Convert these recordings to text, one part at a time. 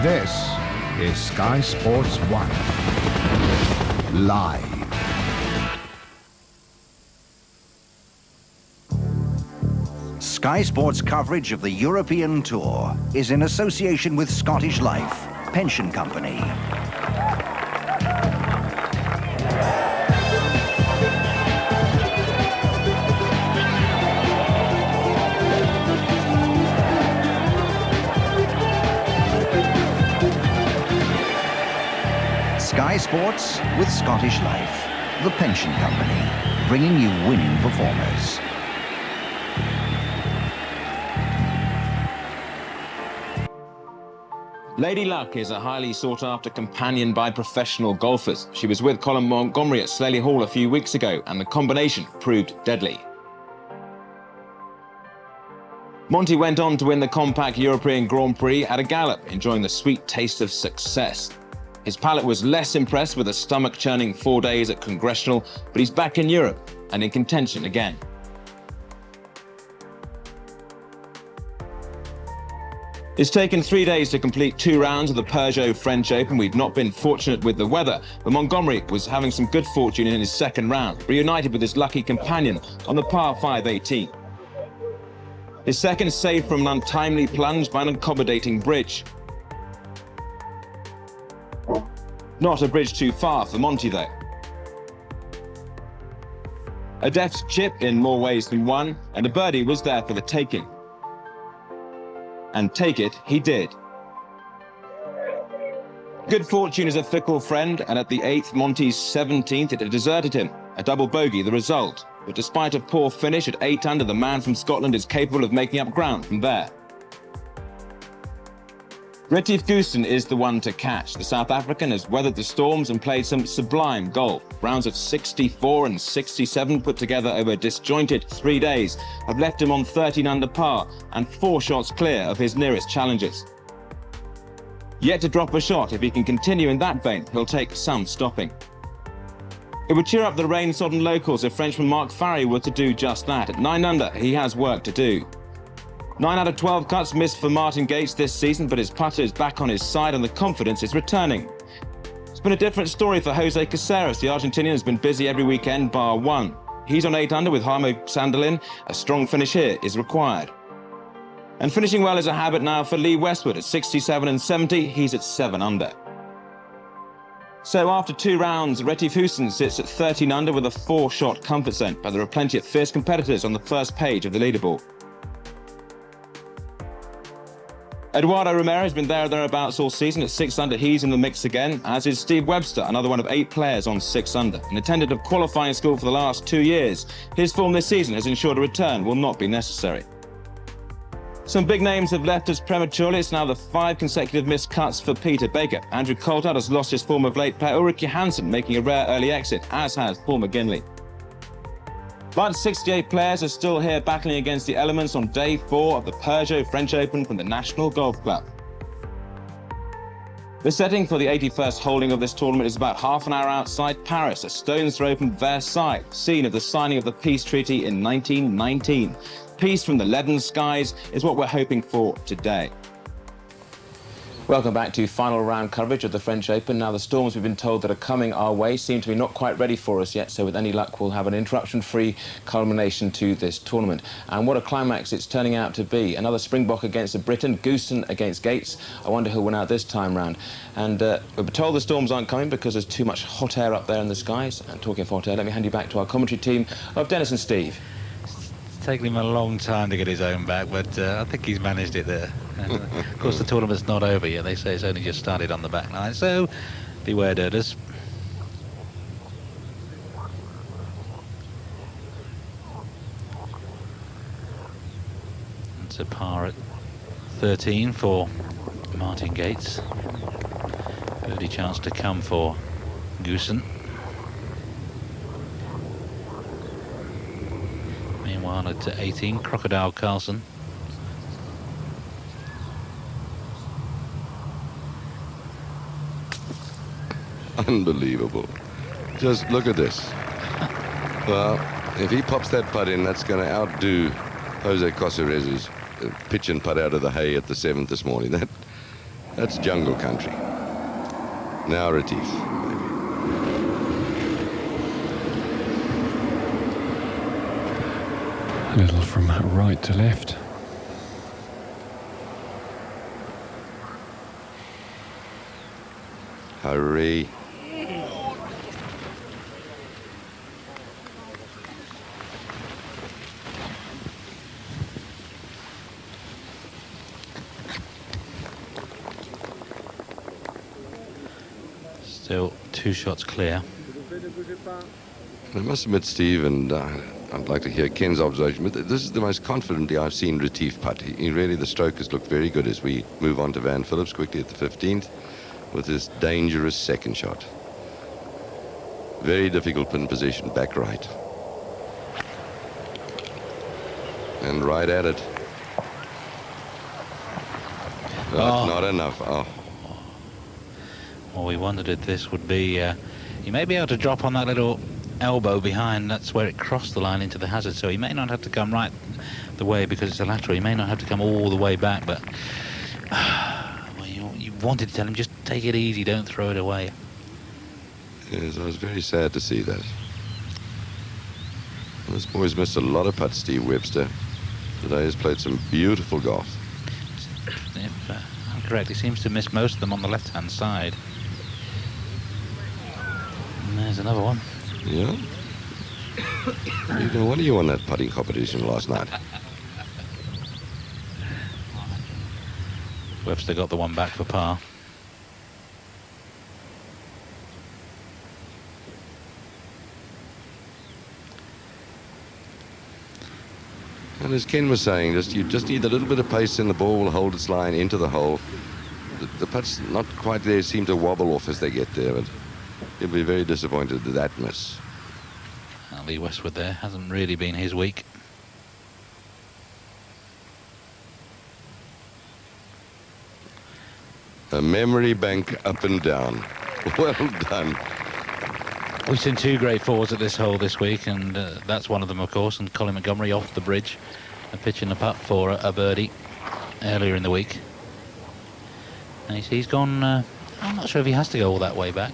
This is Sky Sports 1, live. Sky Sports coverage of the European Tour is in association with Scottish Life Pension Company. Sky Sports with Scottish Life, the pension company, bringing you winning performers. Lady Luck is a highly sought-after companion by professional golfers. She was with Colin Montgomerie at Slaley Hall a few weeks ago, and the combination proved deadly. Monty went on to win the compact European Grand Prix at a gallop, enjoying the sweet taste of success. His palate was less impressed with a stomach-churning 4 days at Congressional, but he's back in Europe and in contention again. It's taken 3 days to complete 2 rounds of the Peugeot French Open. We've not been fortunate with the weather, but Montgomerie was having some good fortune in his second round, reunited with his lucky companion on the par 5 18. His second saved from an untimely plunge by an accommodating bridge. Not a bridge too far for Monty, though. A deft chip in more ways than one, and a birdie was there for the taking. And take it he did. Good fortune is a fickle friend, and at the 8th, Monty's 17th, it had deserted him. A double bogey, the result. But despite a poor finish at 8 under, the man from Scotland is capable of making up ground from there. Retief Goosen is the one to catch. The South African has weathered the storms and played some sublime golf. Rounds of 64 and 67 put together over a disjointed 3 days have left him on 13 under par and 4 shots clear of his nearest challengers. Yet to drop a shot. If he can continue in that vein, he'll take some stopping. It would cheer up the rain-sodden locals if Frenchman Mark Farry were to do just that. At 9 under, he has work to do. 9 out of 12 cuts missed for Martin Gates this season, but his putter is back on his side and the confidence is returning. It's been a different story for Jose Caceres. The Argentinian has been busy every weekend, bar one. He's on 8 under with Jaime Sandelin. A strong finish here is required. And finishing well is a habit now for Lee Westwood. At 67 and 70, he's at 7 under. So after 2 rounds, Retief Goosen sits at 13 under with a 4-shot comfort zone, but there are plenty of fierce competitors on the first page of the leaderboard. Eduardo Romero has been there or thereabouts all season. At 6 under, he's in the mix again, as is Steve Webster, another one of 8 players on 6 under. An attendant of qualifying school for the last 2 years, his form this season has ensured a return will not be necessary. Some big names have left us prematurely. It's now the 5 consecutive missed cuts for Peter Baker. Andrew Coulthard has lost his form of late player Ulrich Johansson, making a rare early exit, as has Paul McGinley. But 68 players are still here battling against the elements on day 4 of the Peugeot French Open from the National Golf Club. The setting for the 81st holding of this tournament is about half an hour outside Paris, a stone's throw from Versailles, scene of the signing of the peace treaty in 1919. Peace from the leaden skies is what we're hoping for today. Welcome back to final round coverage of the French Open. Now, the storms we've been told that are coming our way seem to be not quite ready for us yet, so with any luck we'll have an interruption-free culmination to this tournament. And what a climax it's turning out to be. Another Springbok against a Briton, Goosen against Gates. I wonder who'll win out this time round. And we're told the storms aren't coming because there's too much hot air up there in the skies. And talking of hot air, let me hand you back to our commentary team of Dennis and Steve. It's taken him a long time to get his own back, but I think he's managed it there. And, of course, the tournament's not over yet. They say it's only just started on the back line, so beware, Durders. It's a par at 13 for Martin Gates. Early chance to come for Goosen. Meanwhile, at 18, Crocodile Carlson. Unbelievable. Just look at this. Well, if he pops that putt in, that's going to outdo Jose Caceres' pitch and putt out of the hay at the 7th this morning. That's jungle country. Now Retief, maybe. A little from right to left. Hurry. Still 2 shots clear. I must admit, Steve, and I'd like to hear Ken's observation, but this is the most confidently I've seen Retief putt. He really, the stroke has looked very good as we move on to Van Phillips quickly at the 15th with this dangerous second shot. Very difficult pin position, back right. And right at it. Oh. Not enough. Oh. Well, we wondered if this would be... he may be able to drop on that little elbow behind. That's where it crossed the line into the hazard, so he may not have to come right the way because it's a lateral. He may not have to come all the way back, but well, you wanted to tell him, just take it easy, don't throw it away. Yes, I was very sad to see that. This boy's missed a lot of putts, Steve Webster. Today he's played some beautiful golf. If I'm correct, he seems to miss most of them on the left-hand side. And there's another one. Yeah? What are you on that putting competition last night? Webster got the one back for par. And as Ken was saying, you just need a little bit of pace and the ball will hold its line into the hole. The putts not quite there, seem to wobble off as they get there, but he'll be very disappointed at that miss. Lee Westwood there, hasn't really been his week. A memory bank up and down. Well done. We've seen 2 great forwards at this hole this week, and that's one of them, of course, and Colin Montgomery off the bridge and pitching the putt for a birdie earlier in the week. And he's gone, I'm not sure if he has to go all that way back.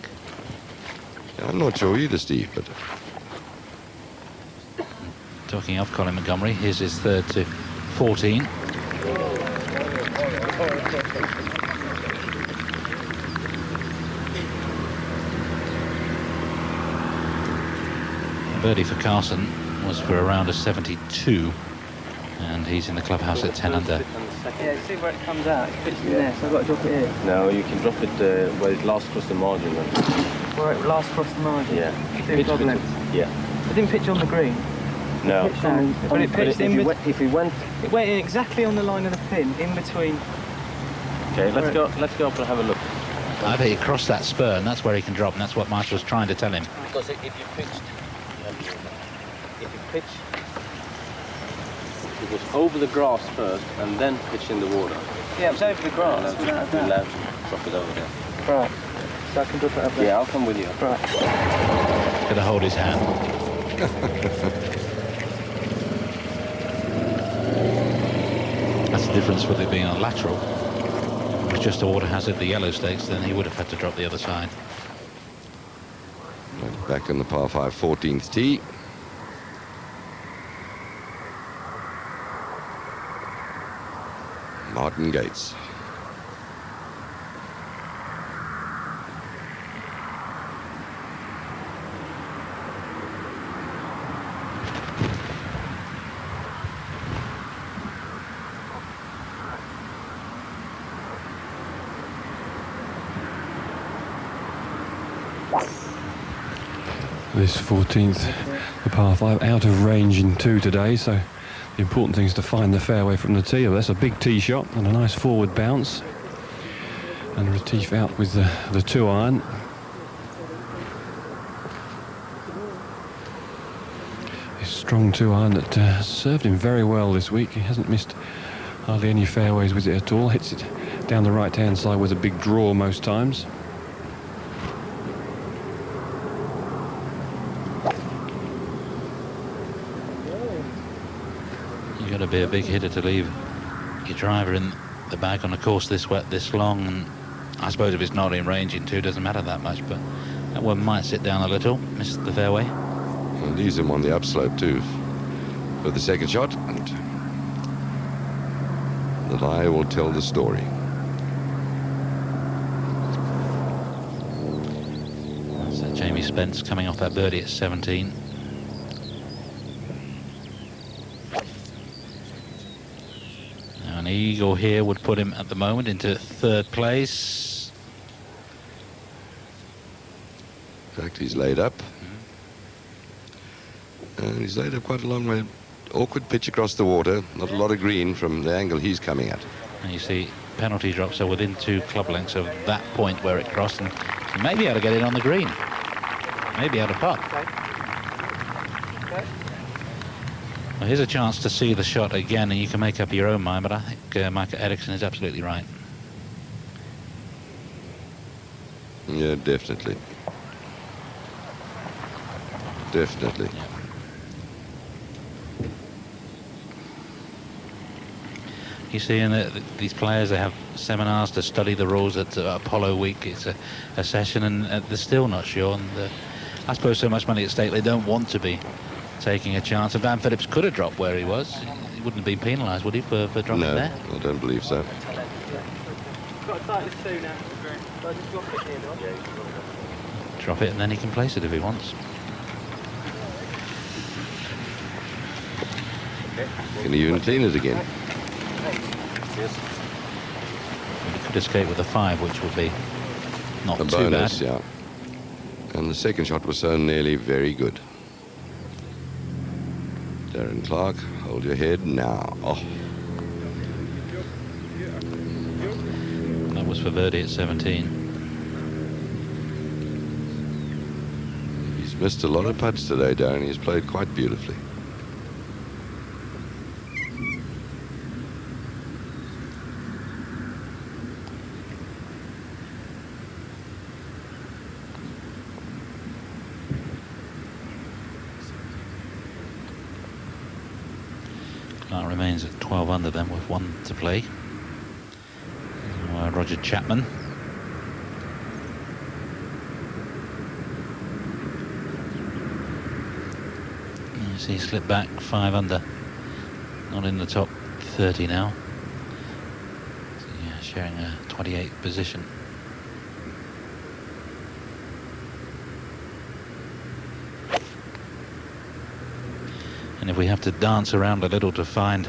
I'm not sure either, Steve, but... Talking of Colin Montgomery, here's his third to 14. A birdie for Carson was for around a 72, and he's in the clubhouse at 10 under. Yeah, see where it comes out. It fits in there, so I've got to drop it here. No, you can drop it where it last crossed the margin. Then. Where it last crossed the margin? Yeah. Pitch length. Yeah. It didn't pitch on the green. No. It pitched on, but it pitched in between. If we went... It went exactly on the line of the pin, in between. Okay, let's go up and have a look. I think he crossed that spur, and that's where he can drop, and that's what Marshall was trying to tell him. Because if you pitched... If you pitch... It was over the grass first, and then pitch in the water. Yeah, it was over the grass. You're allowed to drop it over there. Right. So I can drop it up there? Yeah, I'll come with you. Right. Gonna hold his hand. That's the difference with it being on lateral. If it was just a water hazard, the yellow stakes, then he would have had to drop the other side. Back in the par 5 14th tee. Martin Gates. This 14th, the par 5, out of range in 2 today, so the important thing is to find the fairway from the tee. Well, that's a big tee shot and a nice forward bounce. And Retief out with the 2-iron. This strong 2-iron that has served him very well this week. He hasn't missed hardly any fairways with it at all. Hits it down the right-hand side with a big draw most times. You've got to be a big hitter to leave your driver in the bag on a course this wet, this long, and I suppose if it's not in range in 2, it doesn't matter that much, but that one might sit down a little, miss the fairway. And leaves him on the upslope too for the second shot, and the lie will tell the story. So Jamie Spence coming off that birdie at 17. Now an eagle here would put him at the moment into 3rd place. In fact, he's laid up. And he's laid up quite a long way. Awkward pitch across the water, not a lot of green from the angle he's coming at. And you see penalty drops are within 2 club lengths of that point where it crossed, and he may be able to get it on the green. Maybe out of putt. Well, here's a chance to see the shot again, and you can make up your own mind, but I think Michael Eriksson is absolutely right. Yeah, definitely. Definitely. Yeah. You see, these players, they have seminars to study the rules at Apollo Week. It's a session, and they're still not sure. And I suppose so much money at stake, they don't want to be taking a chance. And Van Phillips could have dropped where he was. He wouldn't have been penalised, would he, for dropping there? No, I don't believe so. Got to tighten this 2 now. So I just drop it here, no? Drop it, and then he can place it if he wants. Can he even clean it again? He could escape with a 5, which would be not A too bonus, bad. yeah. And the second shot was so nearly very good. Darren Clark, hold your head now. Oh, That was for birdie at 17. he's missed a lot of putts today, Darren. He's played quite beautifully. Clark remains at 12 under then with 1 to play. Roger Chapman. You see, slipped back 5 under. Not in the top 30 now. So, yeah, sharing a 28th position. And if we have to dance around a little to find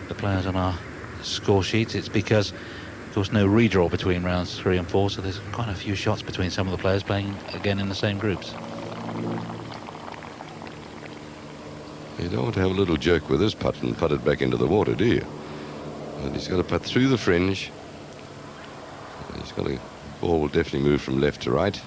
the players on our score sheets, it's because, of course, no redraw between rounds 3 and 4, so there's quite a few shots between some of the players playing again in the same groups. You don't want to have a little jerk with this putt and putt it back into the water, do you? And he's got to putt through the fringe. He's got a ball will definitely move from left to right.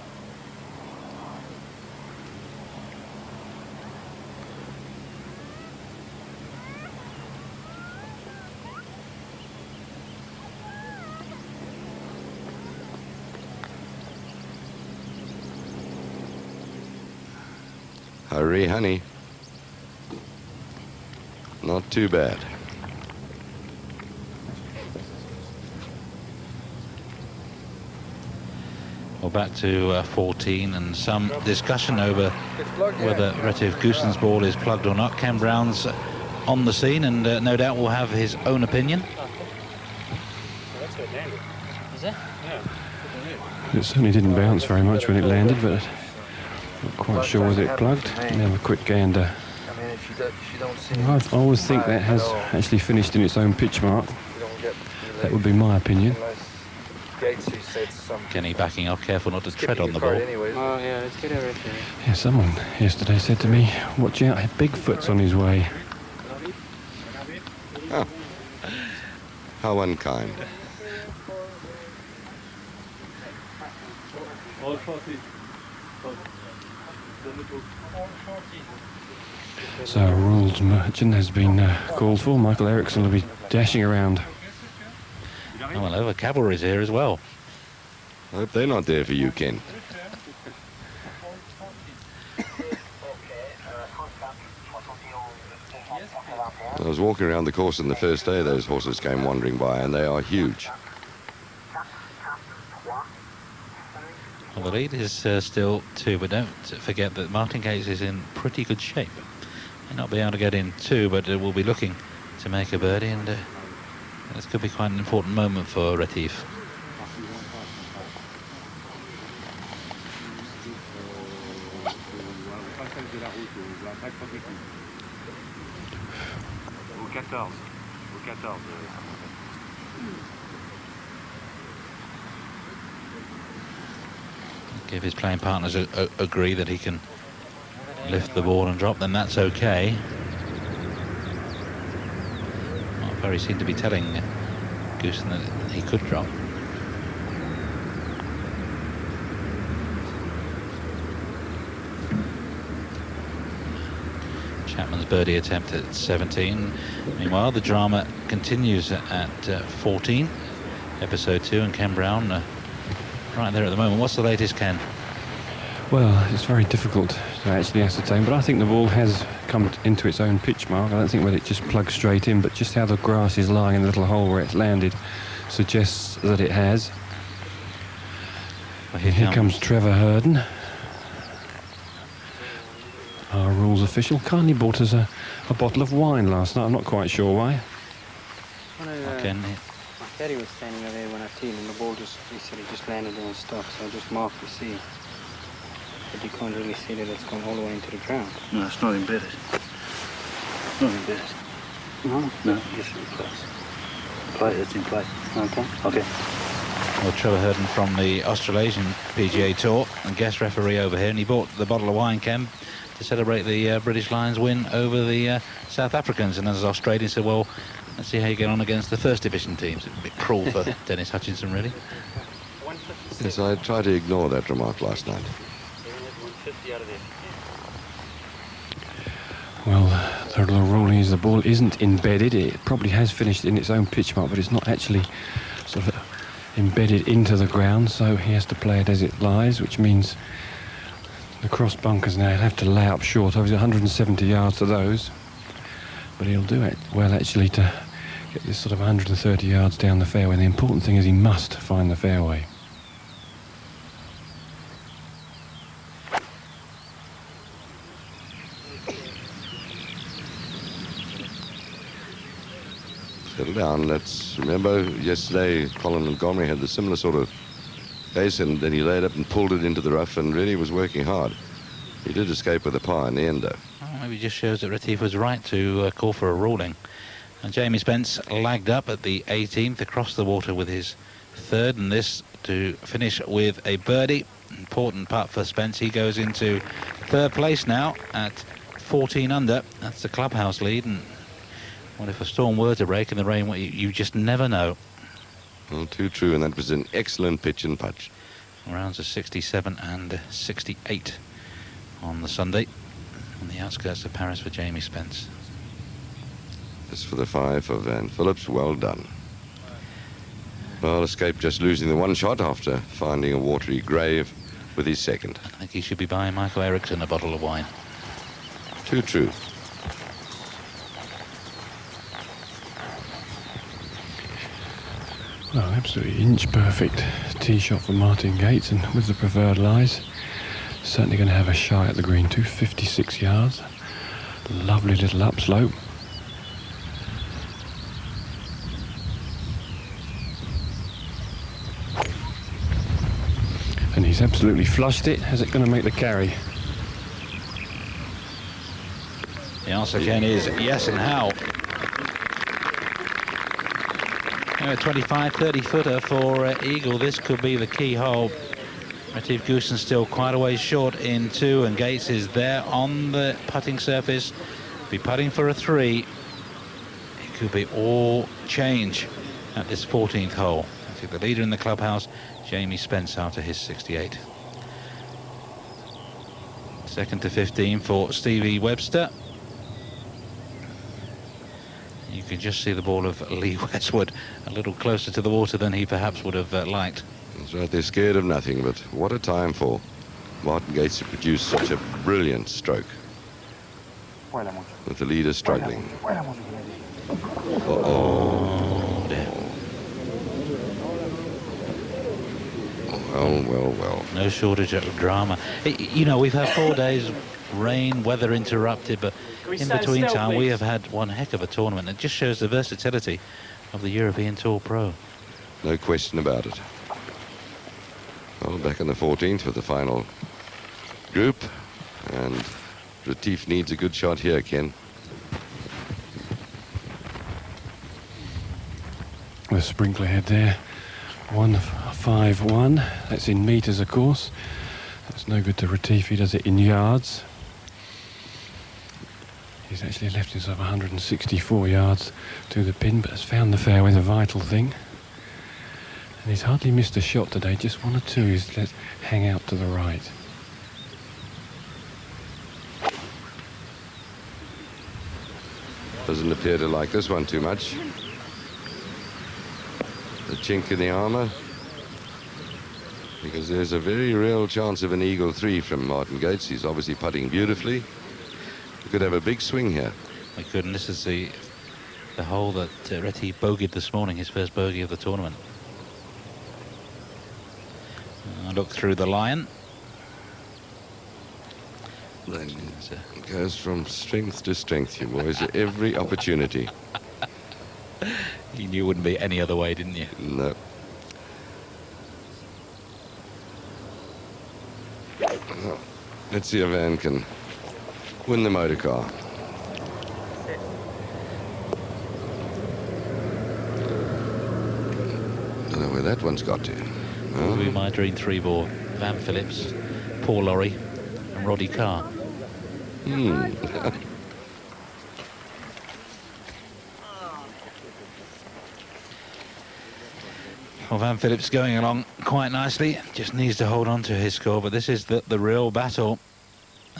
Hurry, honey. Not too bad. Well, back to 14, and some discussion over whether Retif Goosen's ball is plugged or not. Ken Brown's on the scene, and no doubt will have his own opinion. Is it? It certainly didn't bounce very much when it landed, but not quite sure whether it plugged. Let me have a quick gander. I always think that has actually finished in its own pitch mark. That would be my opinion. Kenny backing off, careful not to tread on the ball. Oh yeah, let's get everything. Yeah, someone yesterday said to me, watch out, Bigfoot's on his way. Oh, how unkind. So a rules merchant has been called for. Michael Eriksson will be dashing around. Oh, well, over Cavalry's here as well. I hope they're not there for you, Ken. I was walking around the course on the first day those horses came wandering by, and they are huge. Well, the lead is still 2, but don't forget that Martin Gates is in pretty good shape. May not be able to get in 2, but will be looking to make a birdie, and this could be quite an important moment for Retief. If his playing partners agree that he can lift the ball and drop, then that's okay. Well, Perry seemed to be telling Goosen that he could drop. Chapman's birdie attempt at 17. Meanwhile, the drama continues at 14. Episode 2, and Ken Brown right there at the moment. What's the latest, Ken? Well, it's very difficult to actually ascertain, but I think the ball has come into its own pitch mark. I don't think whether it just plugs straight in, but just how the grass is lying in the little hole where it's landed suggests that it has. Well, here comes Trevor Herden, our rules official. Kindly bought us a bottle of wine last night. I'm not quite sure why. Ken, Caddy was standing over there when I teed, and the ball he said it just landed on stock, so I just marked the C. But you can't really see that it's gone all the way into the ground. No, it's not embedded. Not embedded. No? No, just in place. Play, it's in place. Okay. Okay. well, Trevor Herden from the Australasian PGA Tour and guest referee over here, and he bought the bottle of wine, Ken, to celebrate the British Lions win over the South Africans. And as Australians said, well, let's see how you get on against the first division teams. It's a bit cruel for Dennis Hutchinson, really. Yes, I tried to ignore that remark last night. Well, the rule is the ball isn't embedded. It probably has finished in its own pitch mark, but it's not actually sort of embedded into the ground, so he has to play it as it lies, which means the cross bunkers now have to lay up short. Obviously 170 yards to those, but he'll do it well actually to get this sort of 130 yards down the fairway. The important thing is he must find the fairway. Settle down. Let's remember yesterday Colin Montgomery had the similar sort of case, and then he laid up and pulled it into the rough and really was working hard. He did escape with a par in the end, though. Well, maybe it just shows that Retief was right to call for a ruling. And Jamie Spence lagged up at the 18th across the water with his third, and this to finish with a birdie. Important putt for Spence. He goes into third place now at 14 under. That's the clubhouse lead, and what if a storm were to break in the rain? Well, you just never know. Well, too true, and that was an excellent pitch and putt. Rounds of 67 and 68 on the Sunday on the outskirts of Paris for Jamie Spence. As for the 5 for Van Phillips, well done. Well, escaped just losing the one shot after finding a watery grave with his second. I think he should be buying Michael Eriksson a bottle of wine. Too true. Well, absolutely inch-perfect tee shot for Martin Gates, and with the preferred lies, certainly going to have a shy at the green. 256 yards. Lovely little upslope. And he's absolutely flushed it. Is it going to make the carry? The answer, Ken, is yes, and how? A 25, 30 footer for Eagle. This could be the key hole. Retief Goosen still quite a way short in 2, and Gates is there on the putting surface. Be putting for a 3. It could be all change at this 14th hole. I think the leader in the clubhouse, Jamie Spence, after his 68. Second to 15 for Stevie Webster. You can just see the ball of Lee Westwood a little closer to the water than he perhaps would have liked. That's right, they're scared of nothing, but what a time for Martin Gates to produce such a brilliant stroke with the leader struggling. Oh, dear. Well. No shortage of drama. You know, we've had 4 days of rain, weather interrupted, but in between time we have had one heck of a tournament. It just shows the versatility of the European Tour Pro. No question about it. Well, back on the 14th with the final group, and Retief needs a good shot here, Ken. The sprinkler head there, 151. That's in meters, of course. That's no good to Retief. He does it in yards. He's actually left himself 164 yards to the pin, but has found the fairway, the vital thing. And he's hardly missed a shot today. Just one or two he's let hang out to the right. Doesn't appear to like this one too much. The chink in the armour, because there's a very real chance of an eagle 3 from Martin Gates. He's obviously putting beautifully. He could have a big swing here. My goodness, this is the hole that Retief bogeyed this morning, his first bogey of the tournament. Look through the line. Then it goes from strength to strength, you boys. Every opportunity. You knew it wouldn't be any other way, didn't you? No. Well, let's see if Van can win the motor car. Don't know where that one's got to. Will be my dream 3-ball. Van Phillips, Paul Lorry and Roddy Carr. Well, Van Phillips going along quite nicely. Just needs to hold on to his score, but this is the real battle.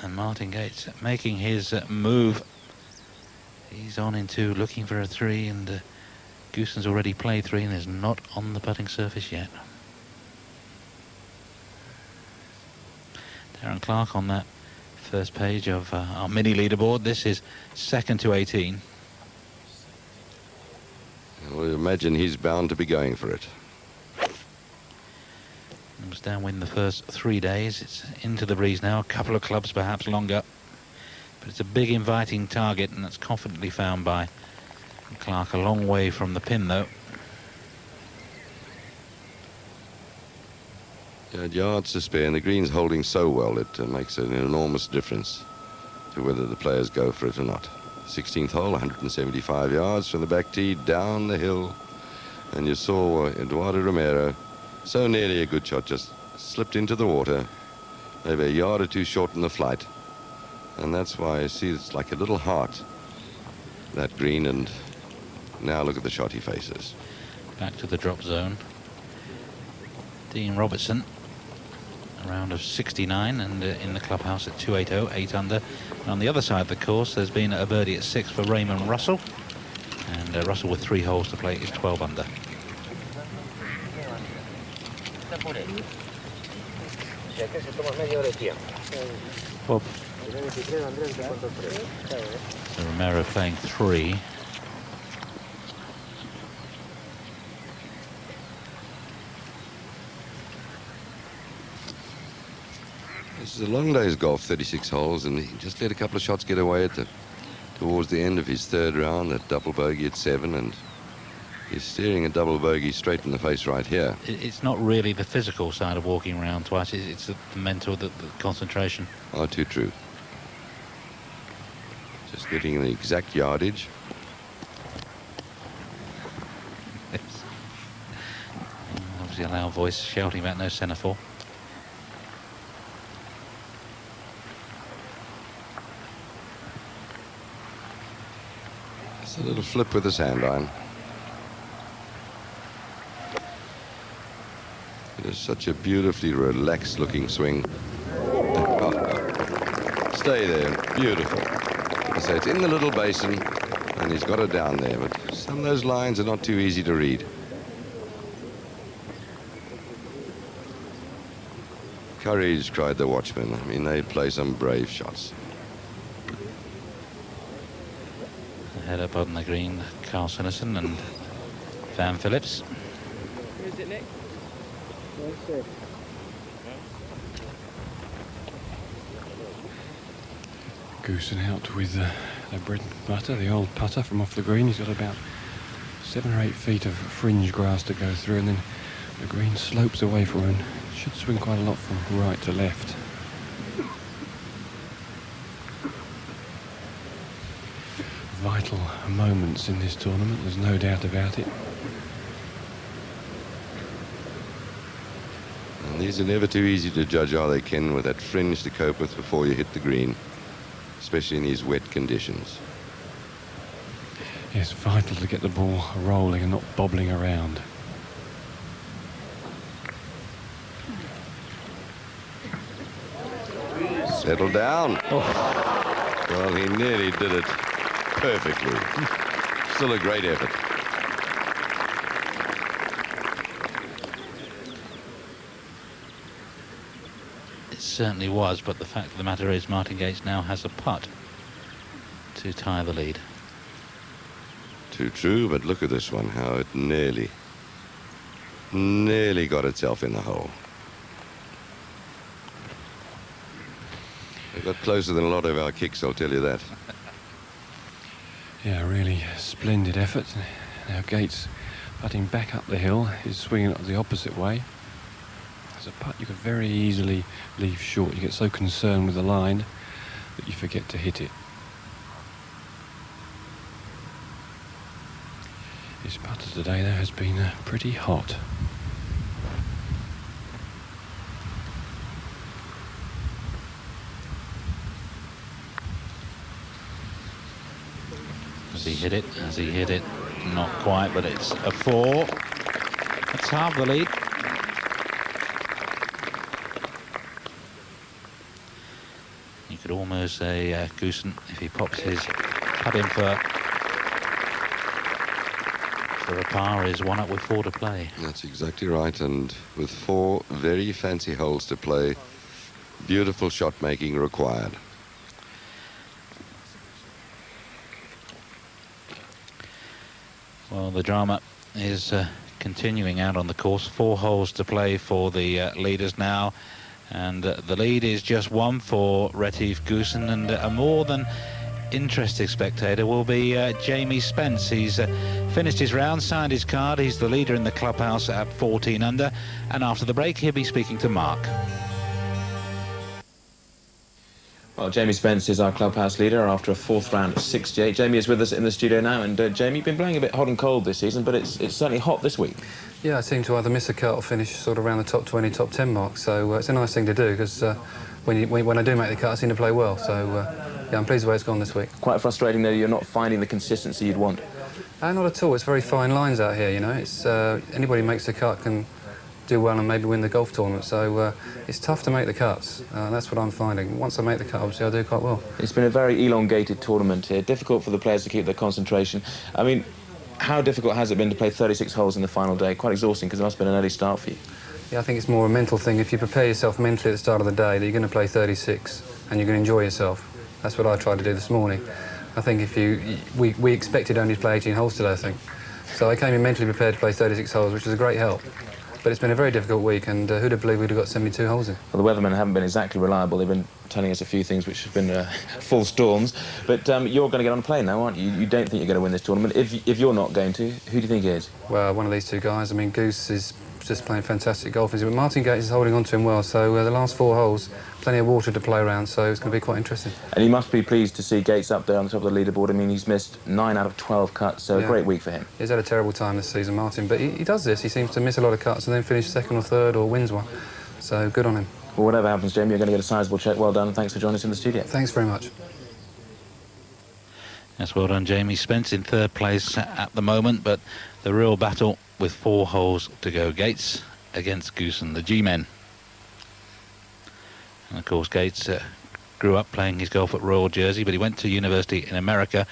And Martin Gates making his move. He's on into looking for a 3, and Gooson's already played 3 and is not on the putting surface yet. Darren Clark on that first page of our mini leaderboard. This is second to 18. Well, imagine he's bound to be going for it. It was downwind the first 3 days. It's into the breeze now, a couple of clubs perhaps longer. But it's a big inviting target, and that's confidently found by Clark. A long way from the pin though. Yards to spare, and the green's holding so well it makes an enormous difference to whether the players go for it or not. 16th hole, 175 yards from the back tee, down the hill, and you saw Eduardo Romero, so nearly a good shot, just slipped into the water, maybe a yard or two short in the flight, and that's why I see it's like a little heart, that green. And now look at the shot he faces. Back to the drop zone. Dean Robertson, a round of 69, and in the clubhouse at 280, 8 under. And on the other side of the course, there's been a birdie at 6 for Raymond Russell, and Russell with 3 holes to play is 12 under. Bob. So Romero playing 3. This is a long day's golf, 36 holes, and he just let a couple of shots get away towards the end of his 3rd round, that double bogey at 7, and he's steering a double bogey straight in the face right here. It's not really the physical side of walking around twice, it's the mental, the concentration. Oh, too true. Just getting the exact yardage. Obviously a loud voice shouting about no centre-four. It's a little flip with the sand line. It is such a beautifully relaxed looking swing. Stay there, beautiful. So it's in the little basin and he's got it down there, but some of those lines are not too easy to read. Courage, cried the watchman. I mean, they play some brave shots. Head up on the green, Carl Sinnison and Van Phillips. Where is it, Nick? Goosen out with the bread and butter, the old putter from off the green. He's got about 7 or 8 feet of fringe grass to go through, and then the green slopes away from him. Should swing quite a lot from right to left. Vital moments in this tournament, there's no doubt about it. And these are never too easy to judge, are they, Ken, with that fringe to cope with before you hit the green, especially in these wet conditions. It's vital to get the ball rolling and not bobbling around. Settle down. Oh. Well, he nearly did it perfectly. Still a great effort. It certainly was, but the fact of the matter is Martin Gates now has a putt to tie the lead. Too true, but look at this one, how it nearly got itself in the hole. It got closer than a lot of our kicks, I'll tell you that. Yeah, really splendid effort. Now Gates putting back up the hill, he's swinging it the opposite way. As a putt you could very easily leave short. You get so concerned with the line that you forget to hit it. His putter today, though, has been pretty hot. Has he hit it? Has he hit it? Not quite, but it's a 4. That's half the lead. You could almost say Goosen, if he pops his putt in for a par, is one up with 4 to play. That's exactly right, and with 4 very fancy holes to play, beautiful shot making required. Well, the drama is continuing out on the course. 4 holes to play for the leaders now, and the lead is just 1 for Retief Goosen, and a more than interested spectator will be Jamie Spence. He's finished his round, signed his card. He's the leader in the clubhouse at 14 under, and after the break he'll be speaking to Mark. Well, Jamie Spence is our clubhouse leader after a 4th round at 68. Jamie is with us in the studio now, and Jamie, you've been playing a bit hot and cold this season, but it's certainly hot this week. Yeah, I seem to either miss a cut or finish sort of around the top 20, top 10 mark, so it's a nice thing to do, because when I do make the cut, I seem to play well, so yeah, I'm pleased with the way it's gone this week. Quite frustrating, though, you're not finding the consistency you'd want. Not at all. It's very fine lines out here, you know. It's anybody who makes the cut can do well and maybe win the golf tournament, so it's tough to make the cuts. That's what I'm finding. Once I make the cut, obviously I do quite well. It's been a very elongated tournament here, difficult for the players to keep their concentration. I mean, how difficult has it been to play 36 holes in the final day? Quite exhausting, because it must have been an early start for you. Yeah, I think it's more a mental thing. If you prepare yourself mentally at the start of the day that you're going to play 36 and you're going to enjoy yourself, that's what I tried to do this morning. I think we expected only to play 18 holes today, I think. So I came in mentally prepared to play 36 holes, which was a great help. But it's been a very difficult week, and who'd have believed we'd have got 72 holes in? Well, the weathermen haven't been exactly reliable. They've been telling us a few things which have been full storms. But you're going to get on a plane now, aren't you? You don't think you're going to win this tournament. If you're not going to, who do you think is? Well, one of these 2 guys. I mean, Goose is just playing fantastic golf. But Martin Gates is holding on to him well, so the last 4 holes, plenty of water to play around, so it's going to be quite interesting. And he must be pleased to see Gates up there on the top of the leaderboard. I mean, he's missed 9 out of 12 cuts, so yeah, a great week for him. He's had a terrible time this season, Martin, but he does this. He seems to miss a lot of cuts and then finish 2nd or 3rd or wins one. So good on him. Well, whatever happens, Jamie, you're going to get a sizable check. Well done, and thanks for joining us in the studio. Thanks very much. Yes, well done, Jamie Spence in 3rd place at the moment, but the real battle with 4 holes to go. Gates against Goosen, the G-men. And of course, Gates grew up playing his golf at Royal Jersey, but he went to university in America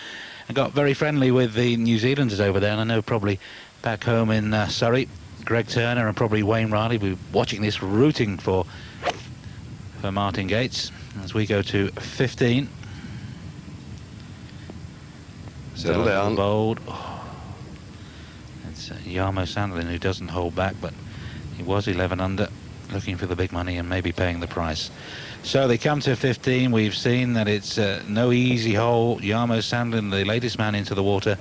and got very friendly with the New Zealanders over there. And I know probably back home in Surrey, Greg Turner and probably Wayne Riley will be watching this, rooting for Martin Gates as we go to 15. Settle down. Bold. Oh. It's Jarmo Sandelin who doesn't hold back, but he was 11 under, looking for the big money and maybe paying the price. So they come to 15. We've seen that it's no easy hole. Jarmo Sandelin, the latest man into the water.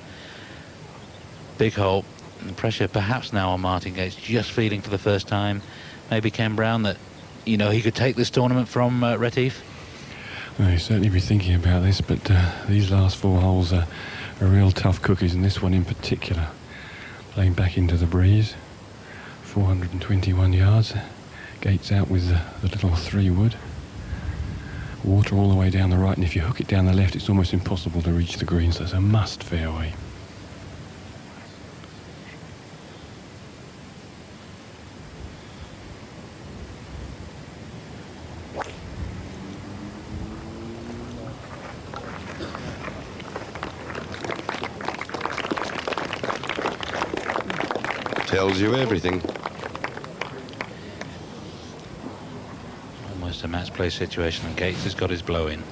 Big hole. And the pressure perhaps now on Martin Gates, just feeling for the first time, maybe Ken Brown, that, you know, he could take this tournament from Retief. Well, he'll certainly be thinking about this, but these last 4 holes are real tough cookies, and this one in particular. Playing back into the breeze. 421 yards. Gates out with the little 3-wood. Water all the way down the right, and if you hook it down the left, it's almost impossible to reach the green, so it's a must fairway. Tells you everything. Almost a match play situation, and Gates has got his blow in.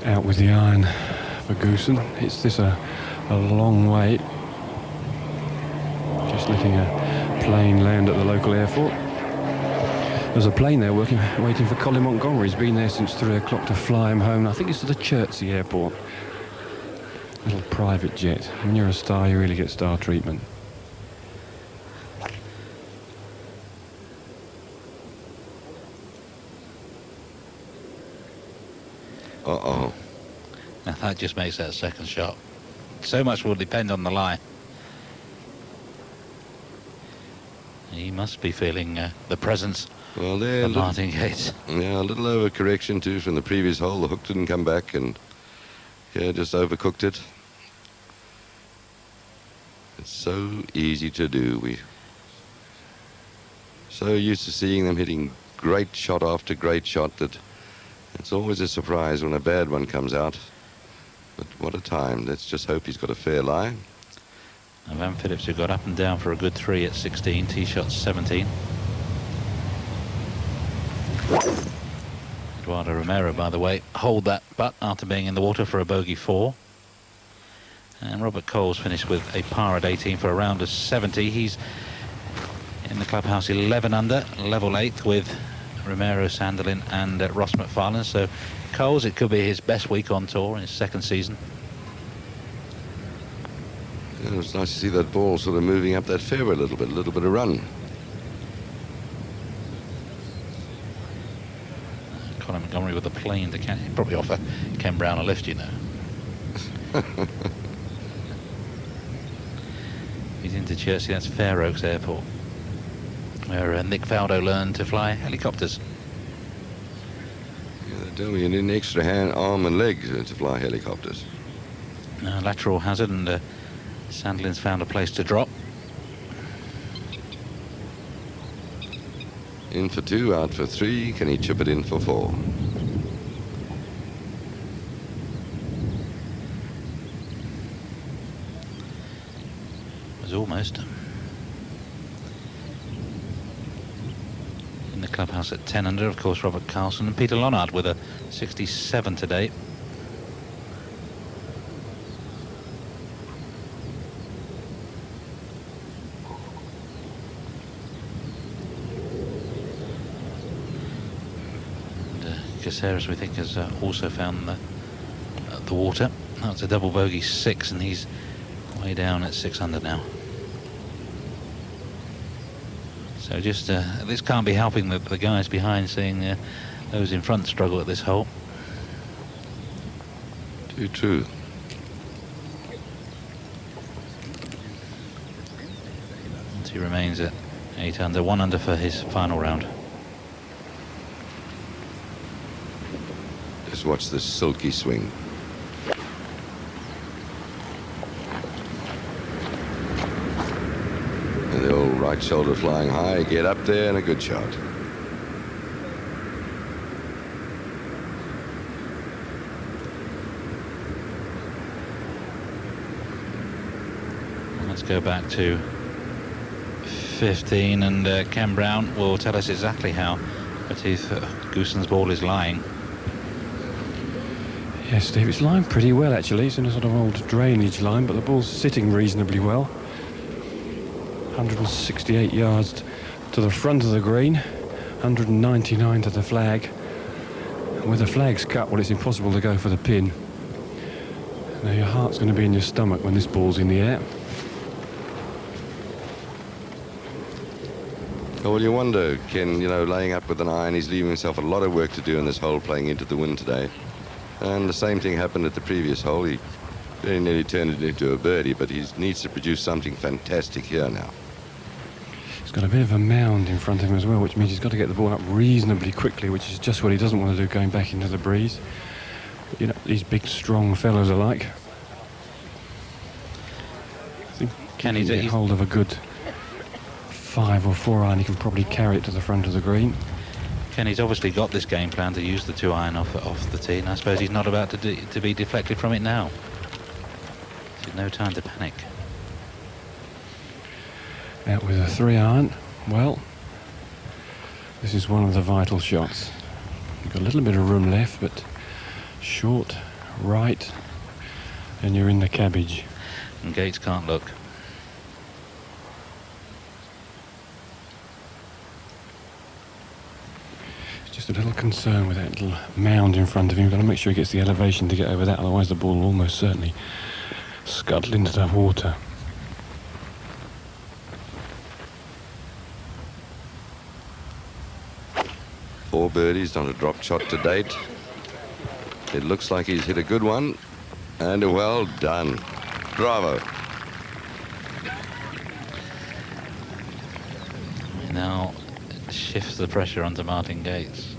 Out with the iron for Goosen. It's this a long way. Just letting a plane land at the local airport. There's a plane there waiting for Colin Montgomery. He's been there since 3 o'clock to fly him home. I think it's to the Chertsey airport. Little private jet. When you're a star, you really get star treatment. Uh-oh. Now that just makes that second shot. So much will depend on the lie. He must be feeling the presence Well, there, of Martin Gates. Yeah, a little overcorrection too from the previous hole. The hook didn't come back, and yeah, just overcooked it. It's so easy to do. We're so used to seeing them hitting great shot after great shot that it's always a surprise when a bad one comes out. But what a time. Let's just hope he's got a fair lie. And Van Phillips, who got up and down for a good 3 at 16, tee shots 17. Eduardo Romero, by the way, hold that putt after being in the water for a bogey 4. And Robert Coles finished with a par at 18 for a round of 70. He's in the clubhouse 11 under, level 8th with Romero, Sandelin and Ross McFarlane. So Coles, it could be his best week on tour in his second season. Yeah, it was nice to see that ball sort of moving up that fairway a little bit of run. Colin Montgomery with a plane to catch. He'd probably offer Ken Brown a lift, you know. He's into Chertsey, that's Fair Oaks Airport, where Nick Faldo learned to fly helicopters. Yeah, they tell me you need an extra hand, arm and leg to fly helicopters. Lateral hazard, and Sandelin's found a place to drop. In for 2, out for 3. Can he chip it in for 4? It was almost. In the clubhouse at 10 under, of course, Robert Carlson and Peter Lonard with a 67 today. Caceres, we think, has also found the water. That's a double bogey 6, and he's way down at 6 under now. So just this can't be helping the guys behind, seeing those in front struggle at this hole. Too true. And he remains at 8 under, 1 under for his final round. Just watch this silky swing. And the old right shoulder flying high, get up there, and a good shot. Let's go back to 15, and Ken Brown will tell us exactly how Retief Gooson's ball is lying. Yes, Steve, it's lying pretty well actually. It's in a sort of old drainage line, but the ball's sitting reasonably well. 168 yards to the front of the green, 199 to the flag. And with the flags cut, well, it's impossible to go for the pin. Now your heart's going to be in your stomach when this ball's in the air. Oh, well, you wonder, Ken, you know, laying up with an iron, he's leaving himself a lot of work to do in this hole playing into the wind today. And the same thing happened at the previous hole. He very nearly turned it into a birdie, but he needs to produce something fantastic here now. He's got a bit of a mound in front of him as well, which means he's got to get the ball up reasonably quickly, which is just what he doesn't want to do going back into the breeze. But, you know, these big, strong fellows are like. I think Can he he get hold of a good 5 or 4 iron, he can probably carry it to the front of the green. Kenny's obviously got this game plan to use the 2 iron off the tee, and I suppose he's not about to be deflected from it now. There's no time to panic. Out with a 3 iron. Well, this is one of the vital shots. You've got a little bit of room left, but short, right, and you're in the cabbage. And Gates can't look. Just a little concern with that little mound in front of him. You've got to make sure he gets the elevation to get over that, otherwise the ball will almost certainly scuttle into the water. Four birdies, not a drop shot to date. It looks like he's hit a good one, and well done. Bravo. Now shifts the pressure onto Martin Gates.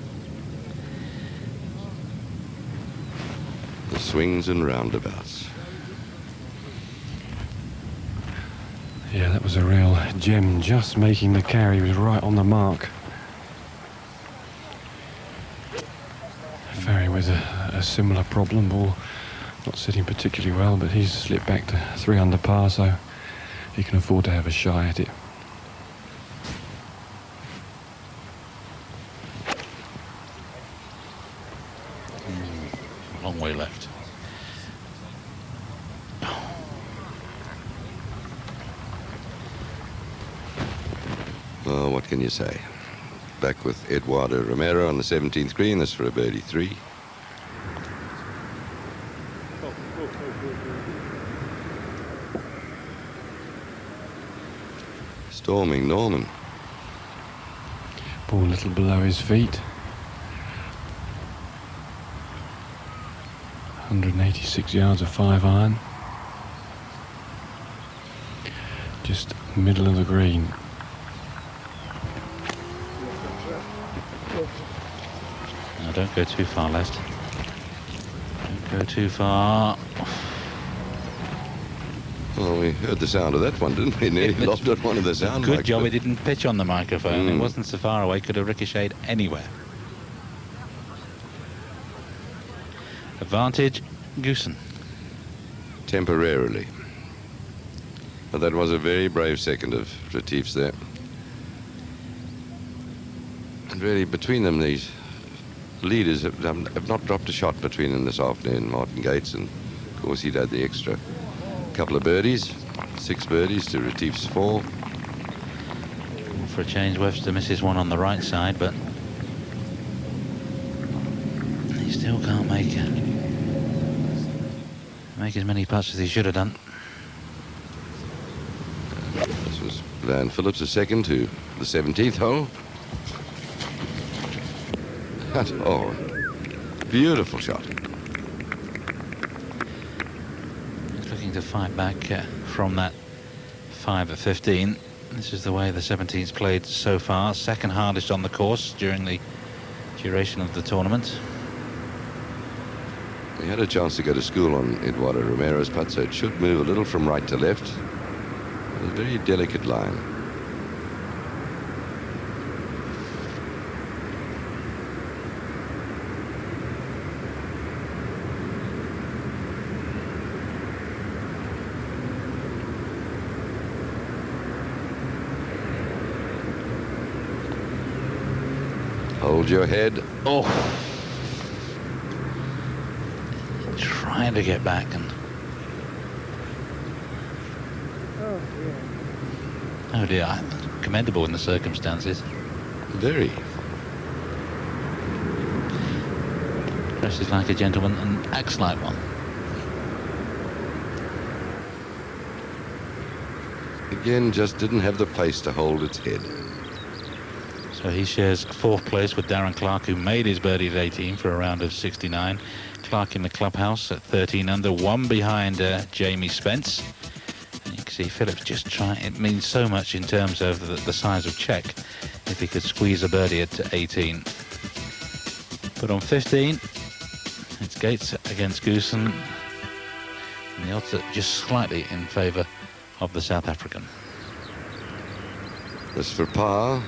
The swings and roundabouts. Yeah, that was a real gem, just making the carry. He was right on the mark. Ferry with a similar problem, ball not sitting particularly well, but he's slipped back to 3 under par, so he can afford to have a shy at it. Long way left. Oh, what can you say? Back with Eduardo Romero on the 17th green. This for a birdie 3. Storming Norman. Ball a little below his feet. 186 yards of 5 iron. Just middle of the green. Now don't go too far left. Don't go too far. Well, we heard the sound of that one, didn't we? Nearly lobbed at one of the sound Good mics, job but it didn't pitch on the microphone. It wasn't so far away, could have ricocheted anywhere. Advantage, Goosen. temporarily. But that was a very brave second of Retief's there. And really, between them, these leaders have not dropped a shot between them this afternoon. Martin Gates, and of course he'd had the extra couple of birdies, 6 birdies to Retief's 4. For a change, Webster misses one on the right side, but he still can't make as many putts as he should have done. This was Van Phillips, a second to the 17th hole. Oh, beautiful shot. He's looking to fight back from that 5 at 15. This is the way the 17's played so far. Second hardest on the course during the duration of the tournament. We had a chance to go to school on Eduardo Romero's putt, so it should move a little from right to left. A very delicate line. Hold your head. Oh. Trying to get back and... Oh dear, commendable in the circumstances. Very. Dresses like a gentleman and acts like one. Again, just didn't have the pace to hold its head. So he shares 4th place with Darren Clark, who made his birdie at 18 for a round of 69. Clark in the clubhouse at 13 under, 1 behind Jamie Spence. And you can see Phillips just trying. It means so much in terms of the size of check if he could squeeze a birdie at 18. But on 15, it's Gates against Goosen. And the odds are just slightly in favour of the South African. As for par,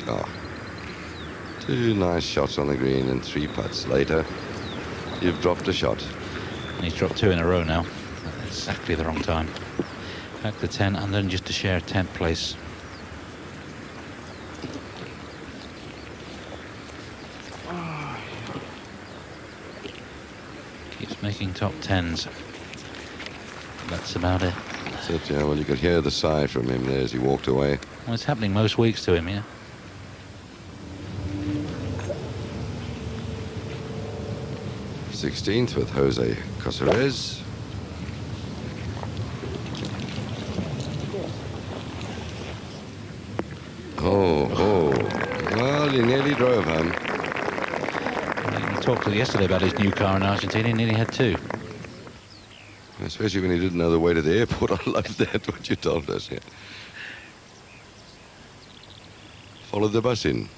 oh, 2 nice shots on the green and 3 putts later, you've dropped a shot. And he's dropped 2 in a row now. At exactly the wrong time. Back to 10 under and just to share 10th place. Keeps making top 10s. That's about it. That's it, yeah. Well, you could hear the sigh from him there as he walked away. Well, it's happening most weeks to him, yeah. Sixteenth with Jose Caceres. Oh. Well, he nearly drove home. We talked yesterday about his new car in Argentina. He nearly had 2. Especially when he didn't know the way to the airport. I love that, what you told us, yeah. Followed the bus in.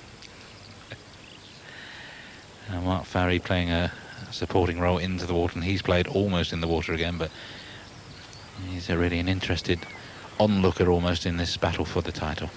Mark Farry playing a supporting role into the water, and he's played almost in the water again, but he's really an interested onlooker almost in this battle for the title.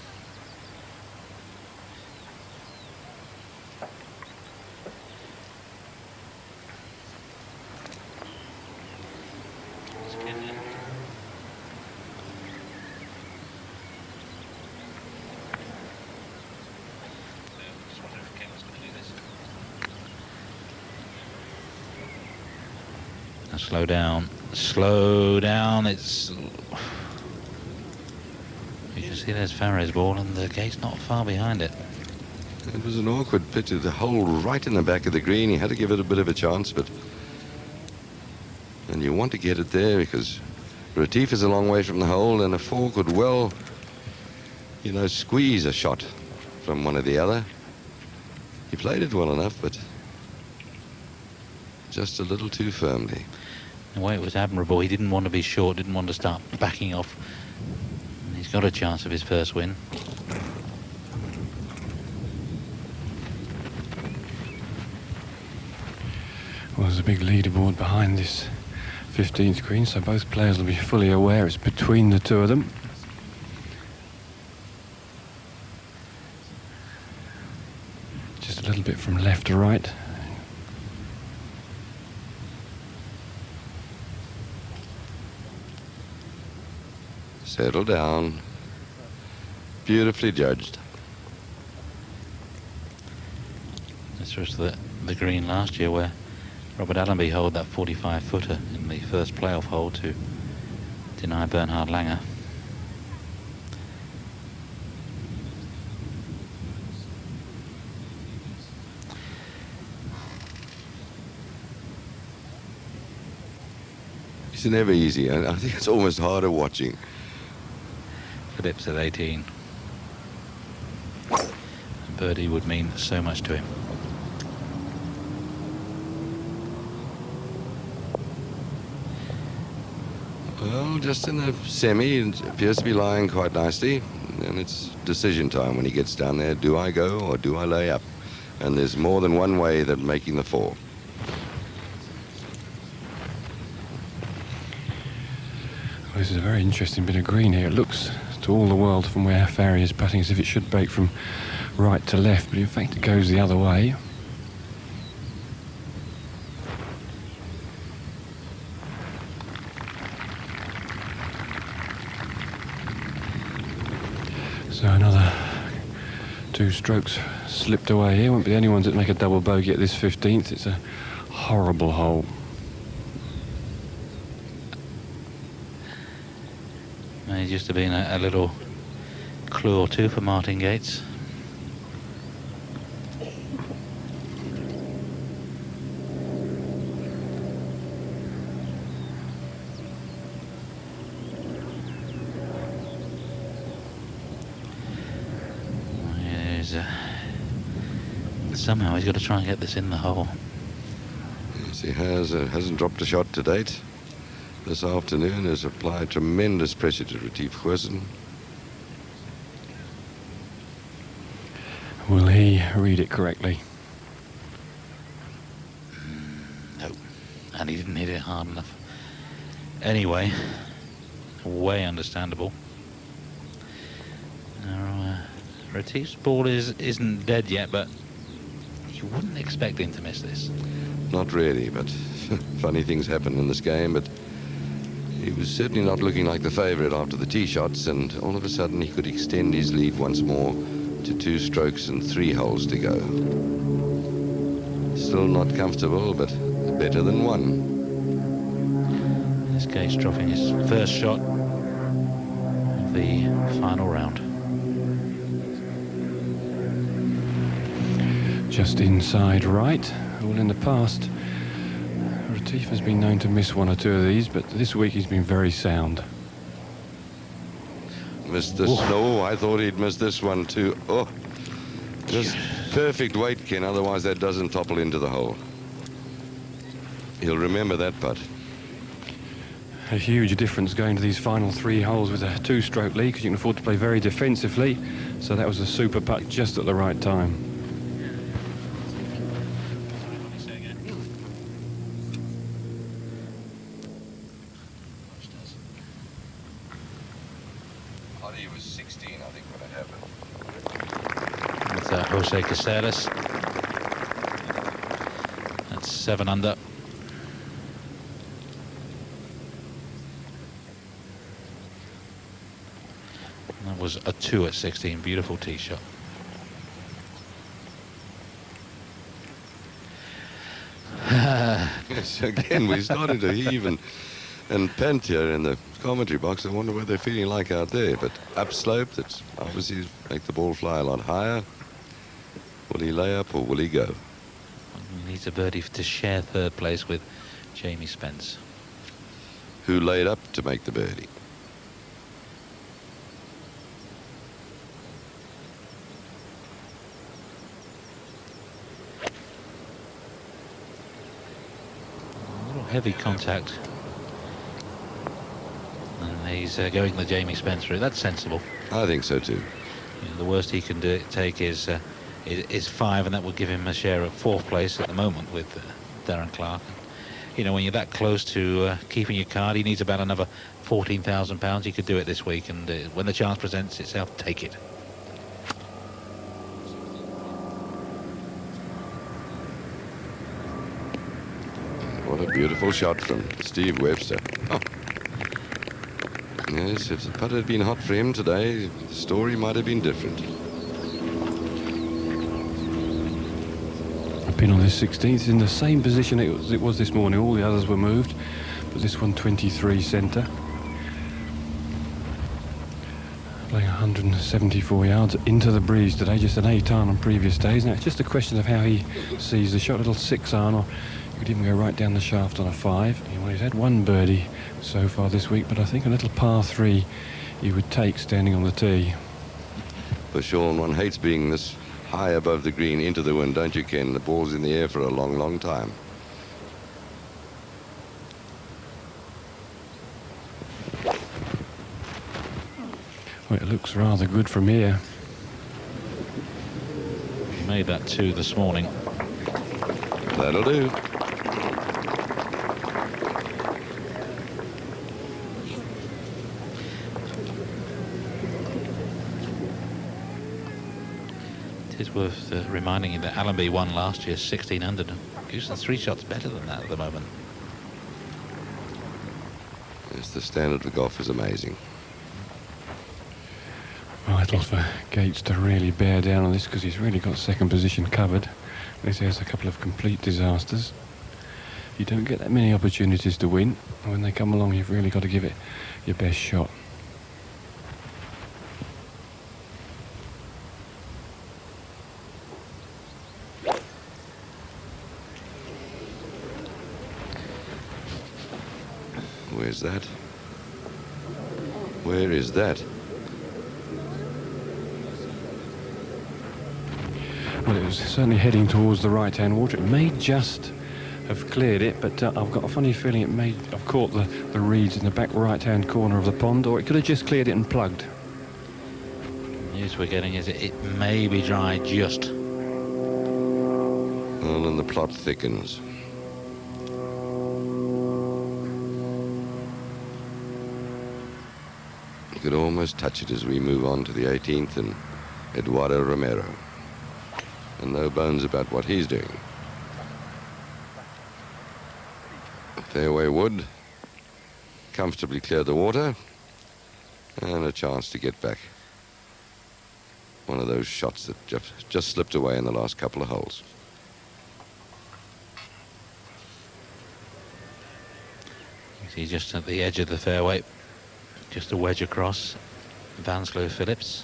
Slow down, it's... You can see there's Farrow's ball and the gate's not far behind it. It was an awkward pitch, the hole right in the back of the green. He had to give it a bit of a chance, but... And you want to get it there because Retief is a long way from the hole and a 4 could well, you know, squeeze a shot from one or the other. He played it well enough, but just a little too firmly. The way it was admirable, he didn't want to be short, didn't want to start backing off. And he's got a chance of his first win. Well, there's a big leaderboard behind this 15th green, so both players will be fully aware it's between the two of them. Just a little bit from left to right. Settle down. Beautifully judged. This was the green last year where Robert Allenby held that 45-footer in the first playoff hole to deny Bernhard Langer. It's never easy. I think it's almost harder watching. Phillips at 18. Birdie would mean so much to him. Well, just in the semi, it appears to be lying quite nicely. And it's decision time when he gets down there. Do I go or do I lay up? And there's more than one way than making the 4. Well, this is a very interesting bit of green here. It looks to all the world from where Farry is putting as if it should break from right to left, but in fact it goes the other way. So another 2 strokes slipped away here. Won't be the only ones that make a double bogey at this 15th. It's a horrible hole. May just have been a little clue or two for Martin Gates. Somehow he's got to try and get this in the hole. Yes, he has. Hasn't dropped a shot to date. This afternoon has applied tremendous pressure to Retief Goosen. Will he read it correctly? No, and he didn't hit it hard enough. Anyway, way understandable. Now, Retief's ball isn't dead yet, but you wouldn't expect him to miss this. Not really, but funny things happen in this game. But he was certainly not looking like the favourite after the tee shots, and all of a sudden he could extend his lead once more to 2 strokes and 3 holes to go. Still not comfortable, but better than 1. In this case, dropping his first shot of the final round. Just inside right. Well, in the past, Retief has been known to miss 1 or 2 of these, but this week he's been very sound. Missed this. No, I thought he'd missed this one too. Oh, just perfect weight, Ken. Otherwise that doesn't topple into the hole. He'll remember that putt. A huge difference going to these final 3 holes with a 2-stroke lead, because you can afford to play very defensively. So that was a super putt just at the right time. He was 16, I think, when it happened. With Jose Caceres. That's 7 under. And that was a 2 at 16. Beautiful tee shot. Yes, again, we started to heave and pant here in the commentary box. I wonder what they're feeling like out there. But upslope, that's obviously make the ball fly a lot higher. Will he lay up or will he go? He needs a birdie to share 3rd place with Jamie Spence. Who laid up to make the birdie? A little heavy contact. And he's going the Jamie Spence route. That's sensible. I think so too. You know, the worst he can take is 5, and that will give him a share of 4th place at the moment with Darren Clark. You know, when you're that close to keeping your card, he needs about another £14,000. He could do it this week, and when the chance presents itself, take it. What a beautiful shot from Steve Webster. Oh. Yes, if the putt had been hot for him today, the story might have been different. A pin on this 16th in the same position it was this morning. All the others were moved, but this one 23 centre. Playing 174 yards into the breeze today, just an 8-iron on previous days. Now it's just a question of how he sees the shot. A little 6-iron, or you could even go right down the shaft on a 5. Well, he's had 1 birdie so far this week, but I think a little par 3 he would take standing on the tee. For Sean, one hates being this high above the green into the wind, don't you, Ken? The ball's in the air for a long, long time. Well, it looks rather good from here. He made that 2 this morning. That'll do. It is worth reminding you that Allenby won last year 16 under. Goosen's 3 shots better than that at the moment. Yes, the standard of golf is amazing. Vital for Gates to really bear down on this because he's really got second position covered. This has a couple of complete disasters. You don't get that many opportunities to win, and when they come along you've really got to give it your best shot. Where's that? Where is that? Well, it was certainly heading towards the right-hand water. It may just have cleared it, but I've got a funny feeling it may have caught the reeds in the back right-hand corner of the pond, or it could have just cleared it and plugged. The news we're getting is it may be dry just. Well, and the plot thickens. You could almost touch it as we move on to the 18th and Eduardo Romero. And no bones about what he's doing. Fairway wood, comfortably cleared the water, and a chance to get back. One of those shots that just slipped away in the last couple of holes. You see just at the edge of the fairway, just a wedge across, Vanslo Phillips.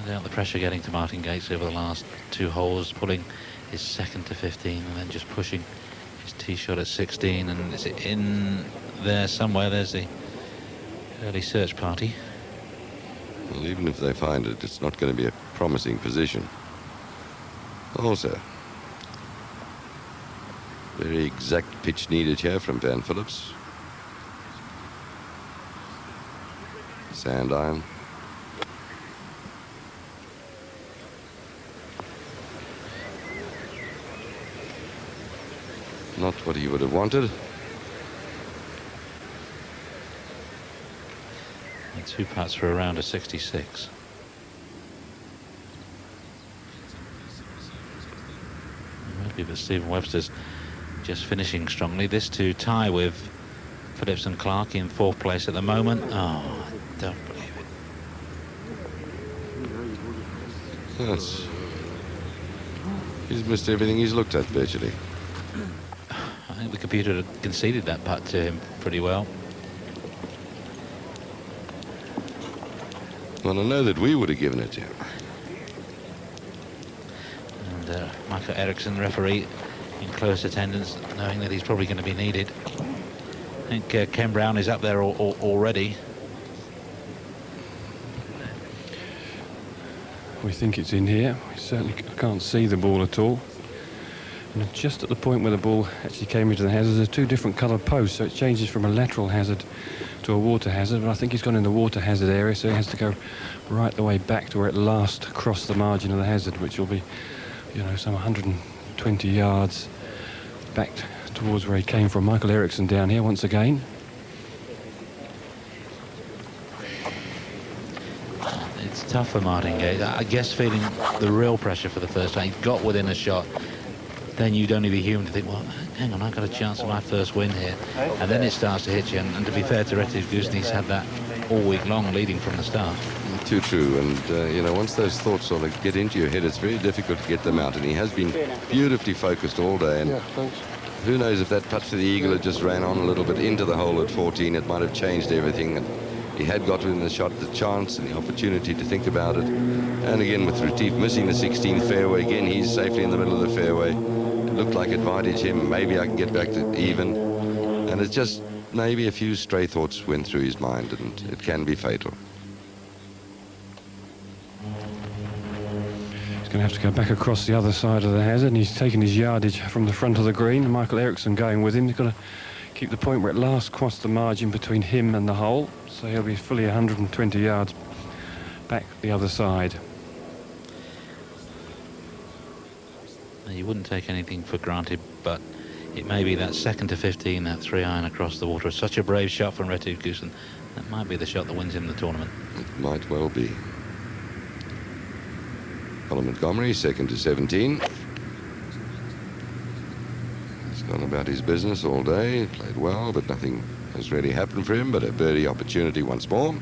Out the pressure getting to Martin Gates over the last 2 holes, pulling his second to 15 and then just pushing his tee shot at 16, and is it in there somewhere? There's the early search party. Well, even if they find it, it's not going to be a promising position. Also, very exact pitch needed here from Van Phillips. Sand iron. Not what he would have wanted. And 2 putts for a round of 66. Maybe, but Stephen Webster's just finishing strongly. This to tie with Phillips and Clark in 4th place at the moment. Oh, I don't believe it. He's missed everything he's looked at virtually. I think the computer had conceded that putt to him pretty well. Well, I know that we would have given it to him. And Michael Eriksson, referee, in close attendance, knowing that he's probably going to be needed. I think Ken Brown is up there already. We think it's in here. We certainly can't see the ball at all. And just at the point where the ball actually came into the hazard, there's 2 different coloured posts, so it changes from a lateral hazard to a water hazard. But I think he's gone in the water hazard area, so he has to go right the way back to where it last crossed the margin of the hazard, which will be, you know, some 120 yards back towards where he came from. Michael Eriksson down here once again. It's tough for Martin Gates. I guess feeling the real pressure for the first time. He got within a shot. Then you'd only be human to think, well, hang on, I've got a chance of my first win here. And then it starts to hit you. And to be fair to Rettig Goosen, he's had that all week long leading from the start. Too true. And, you know, once those thoughts sort of get into your head, it's very difficult to get them out. And he has been beautifully focused all day. And who knows if that putt for the eagle had just ran on a little bit into the hole at 14, it might have changed everything. And he had got in the shot the chance and the opportunity to think about it. And again, with Retief missing the 16th fairway, again, he's safely in the middle of the fairway. It looked like advantage him. Maybe I can get back to even. And it's just maybe a few stray thoughts went through his mind, and it can be fatal. He's going to have to go back across the other side of the hazard, and he's taking his yardage from the front of the green. And Michael Eriksson going with him. He's got to keep the point where it last crossed the margin between him and the hole, so he'll be fully 120 yards back the other side. You wouldn't take anything for granted, but it may be that 2nd to 15, that 3-iron across the water. Such a brave shot from Rettig Goosen. That might be the shot that wins him the tournament. It might well be. Colin Montgomery, 2nd to 17. He's Gone about his business all day, played well, but nothing has really happened for him but a birdie opportunity once more,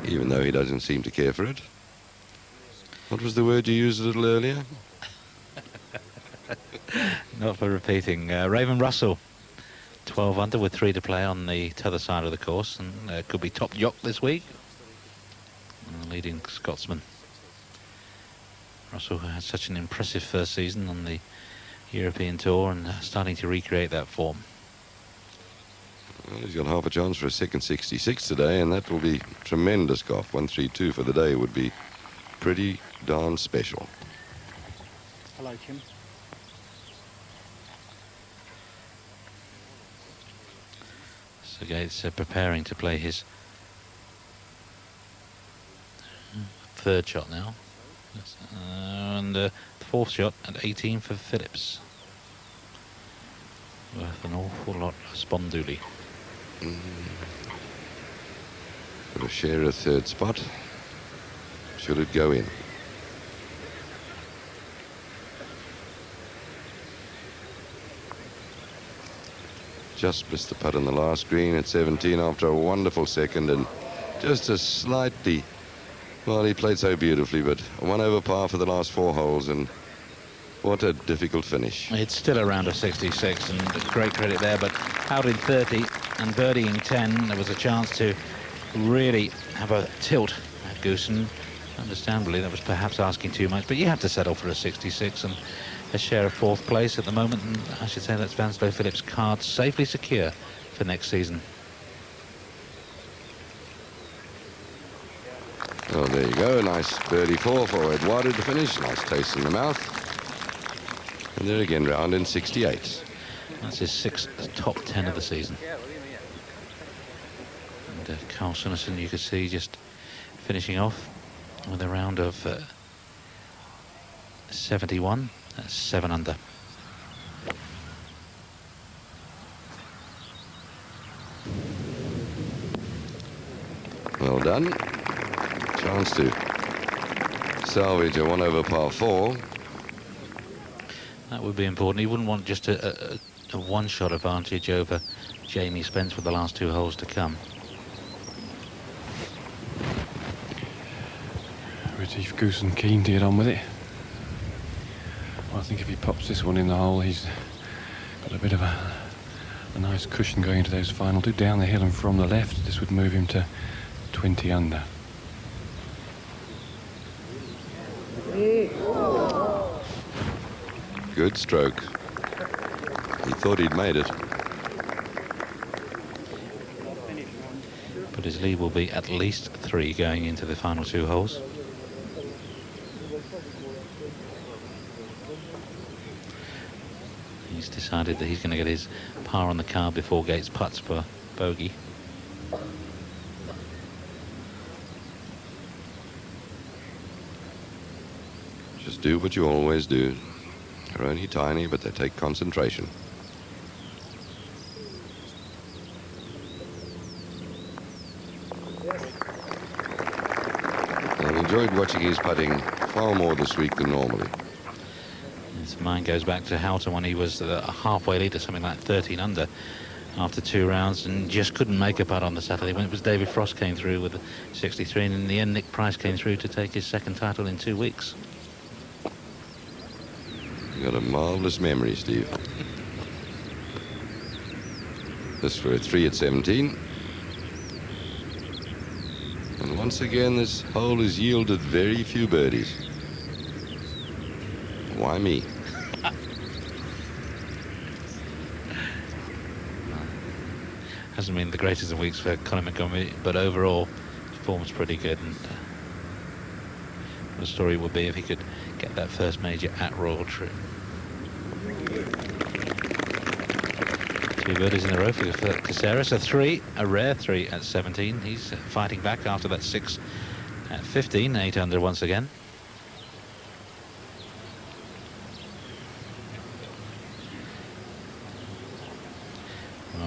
even though he doesn't seem to care for it. What was the word you used a little earlier? Not for repeating. Raven Russell, 12 under with 3 to play on the t'other side of the course, and could be top jock this week. And the leading Scotsman. Russell had such an impressive first season on the European Tour and starting to recreate that form. Well, he's got half a chance for a second 66 today, and that will be tremendous golf. 132 for the day would be pretty darn special. Hello, Kim. So Gates preparing to play his third shot now. And the fourth shot at 18 for Phillips. Worth an awful lot for Spondooley. Got to share a third spot. Should it go in? Just missed the putt on the last green at 17 after a wonderful second, and just a slightly, well, he played so beautifully, but 1 over par for the last 4 holes, and what a difficult finish. It's still a round of 66, and great credit there, but out in 30 and birdieing 10, there was a chance to really have a tilt at Goosen. Understandably, that was perhaps asking too much, but you have to settle for a 66 and a share of 4th place at the moment, and I should say that's Vanslow Phillips' card safely secure for next season. Oh, there you go. Nice birdie 4 for Eduardo to finish. Nice taste in the mouth. And there again, round in 68. That's his 6th top 10 of the season. And Carl Sunnison, you could see, just finishing off with a round of 71. That's 7 under. Well done. Chance to salvage a 1 over par 4. That would be important. He wouldn't want just a one-shot advantage over Jamie Spence with the last 2 holes to come. Retief Goosen keen to get on with it. Well, I think if he pops this one in the hole, he's got a bit of a nice cushion going into those final 2 down the hill and from the left. This would move him to 20 under. Good stroke. He thought he'd made it. But his lead will be at least 3 going into the final 2 holes. He's decided that he's going to get his par on the card before Gates putts for bogey. Just do what you always do. They're only tiny, but they take concentration. I've enjoyed watching his putting far more this week than normally. His mind goes back to Houghton when he was a halfway leader, something like 13 under after 2 rounds, and just couldn't make a putt on the Saturday when it was David Frost came through with 63, and in the end Nick Price came through to take his 2nd title in 2 weeks. You got a marvellous memory, Steve. This for a 3 at 17. And once again, this hole has yielded very few birdies. Why me? Hasn't been the greatest of weeks for Colin Montgomery, but overall his form's pretty good, and the story would be if he could get that first major at Royal Troon. 2 birdies in a row for Caceres, a rare 3 at 17. He's fighting back after that 6 at 15, 8 under once again.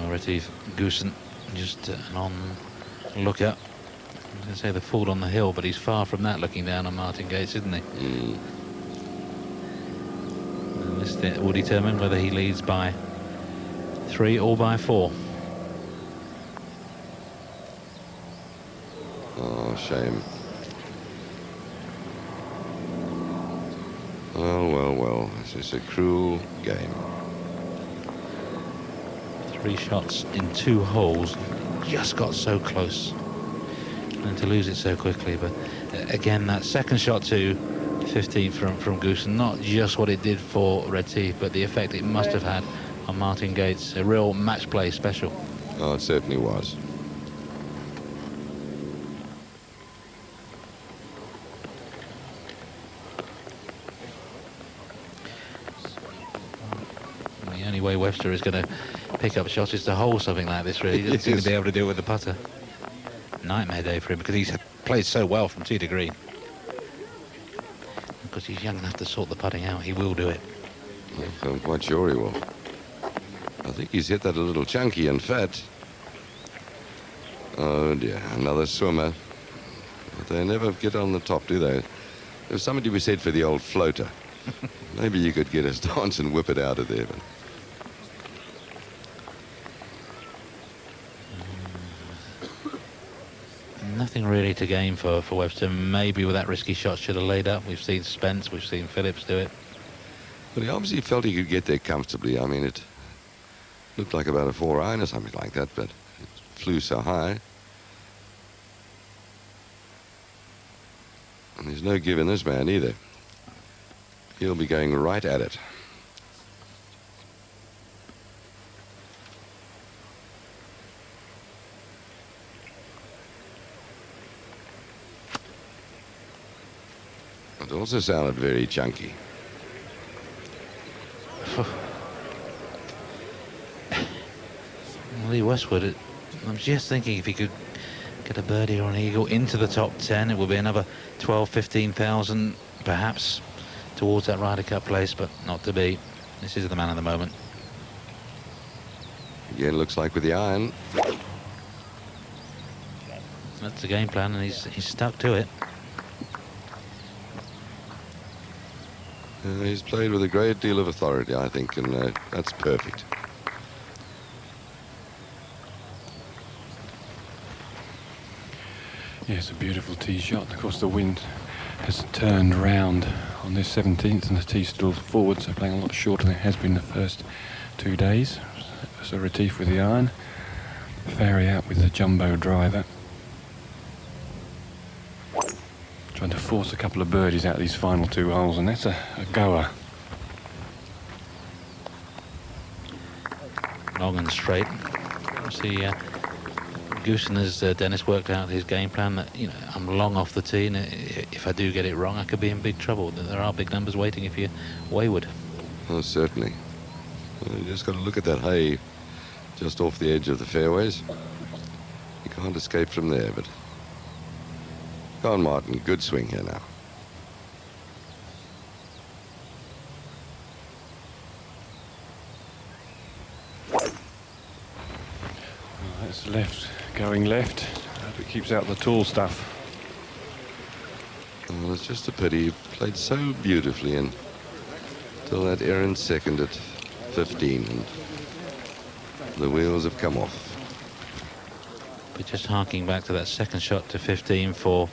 Retief Goosen just on lookout. I was going to say the fool on the hill, but he's far from that, looking down on Martin Gates, isn't he? And this innings that will determine whether he leads by 3 or by 4. Oh, shame. Well. This is a cruel game. 3 shots in 2 holes. Just got so close. And to lose it so quickly. But again, that second shot to 15 from Goosen, not just what it did for Retief, but the effect it must have had on Martin Gates. A real match play special. Oh, it certainly was. The only way Webster is going to pick up shots is to hold something like this, really. He doesn't seem to be able to do it with the putter. Nightmare day for him, because he's played so well from tee to green. Because he's young enough to sort the putting out, he will do it. I'm quite sure he will. I think he's hit that a little chunky and fat. Oh dear, another swimmer. But they never get on the top, do they? There's something to be said for the old floater. Maybe you could get a stance and whip it out of there. But nothing really to gain for Webster. Maybe with that risky shot should have laid up. We've seen Spence, we've seen Phillips do it. But he obviously felt he could get there comfortably. I mean, it looked like about a 4-iron or something like that, but it flew so high. And there's no give in this man either. He'll be going right at it. It also sounded very chunky. Lee Westwood, I'm just thinking if he could get a birdie or an eagle into the top 10, it would be another 12, 15,000 perhaps towards that Ryder Cup place, but not to be. This is the man of the moment. Again, looks like with the iron. That's the game plan, and he's stuck to it. He's played with a great deal of authority, I think, and that's perfect. Yeah, it's a beautiful tee shot. Of course, the wind has turned round on this 17th, and the tee's still forward, so playing a lot shorter than it has been the first 2 days. So Retief with the iron, Farey out with the jumbo driver. Trying to force a couple of birdies out of these final 2 holes, and that's a goer. Long and straight. See, Goosen has Dennis worked out his game plan that, you know, I'm long off the tee, and if I do get it wrong, I could be in big trouble. There are big numbers waiting if you're wayward. Oh, certainly. Well, you just got to look at that hay just off the edge of the fairways. You can't escape from there, but go on, Martin. Good swing here now. That's left, going left. Hope it keeps out the tall stuff. Well, it's just a pity. He played so beautifully until that errant second at 15, and the wheels have come off. But just harking back to that second shot to 15 for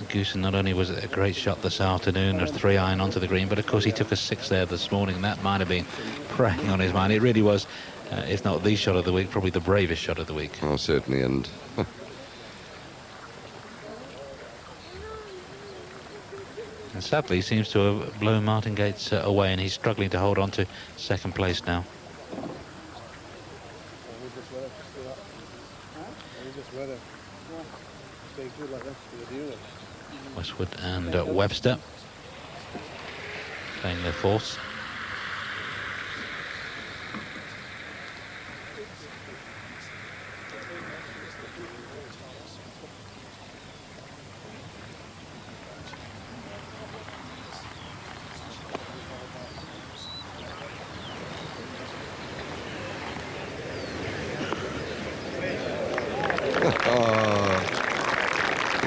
Goosen, not only was it a great shot this afternoon, a 3-iron onto the green, but of course he took a 6 there this morning, and that might have been preying on his mind. It really was, if not the shot of the week, probably the bravest shot of the week. Oh, certainly, and and sadly he seems to have blown Martin Gates away, and he's struggling to hold on to second place now. Westwood and Webster playing their fourths.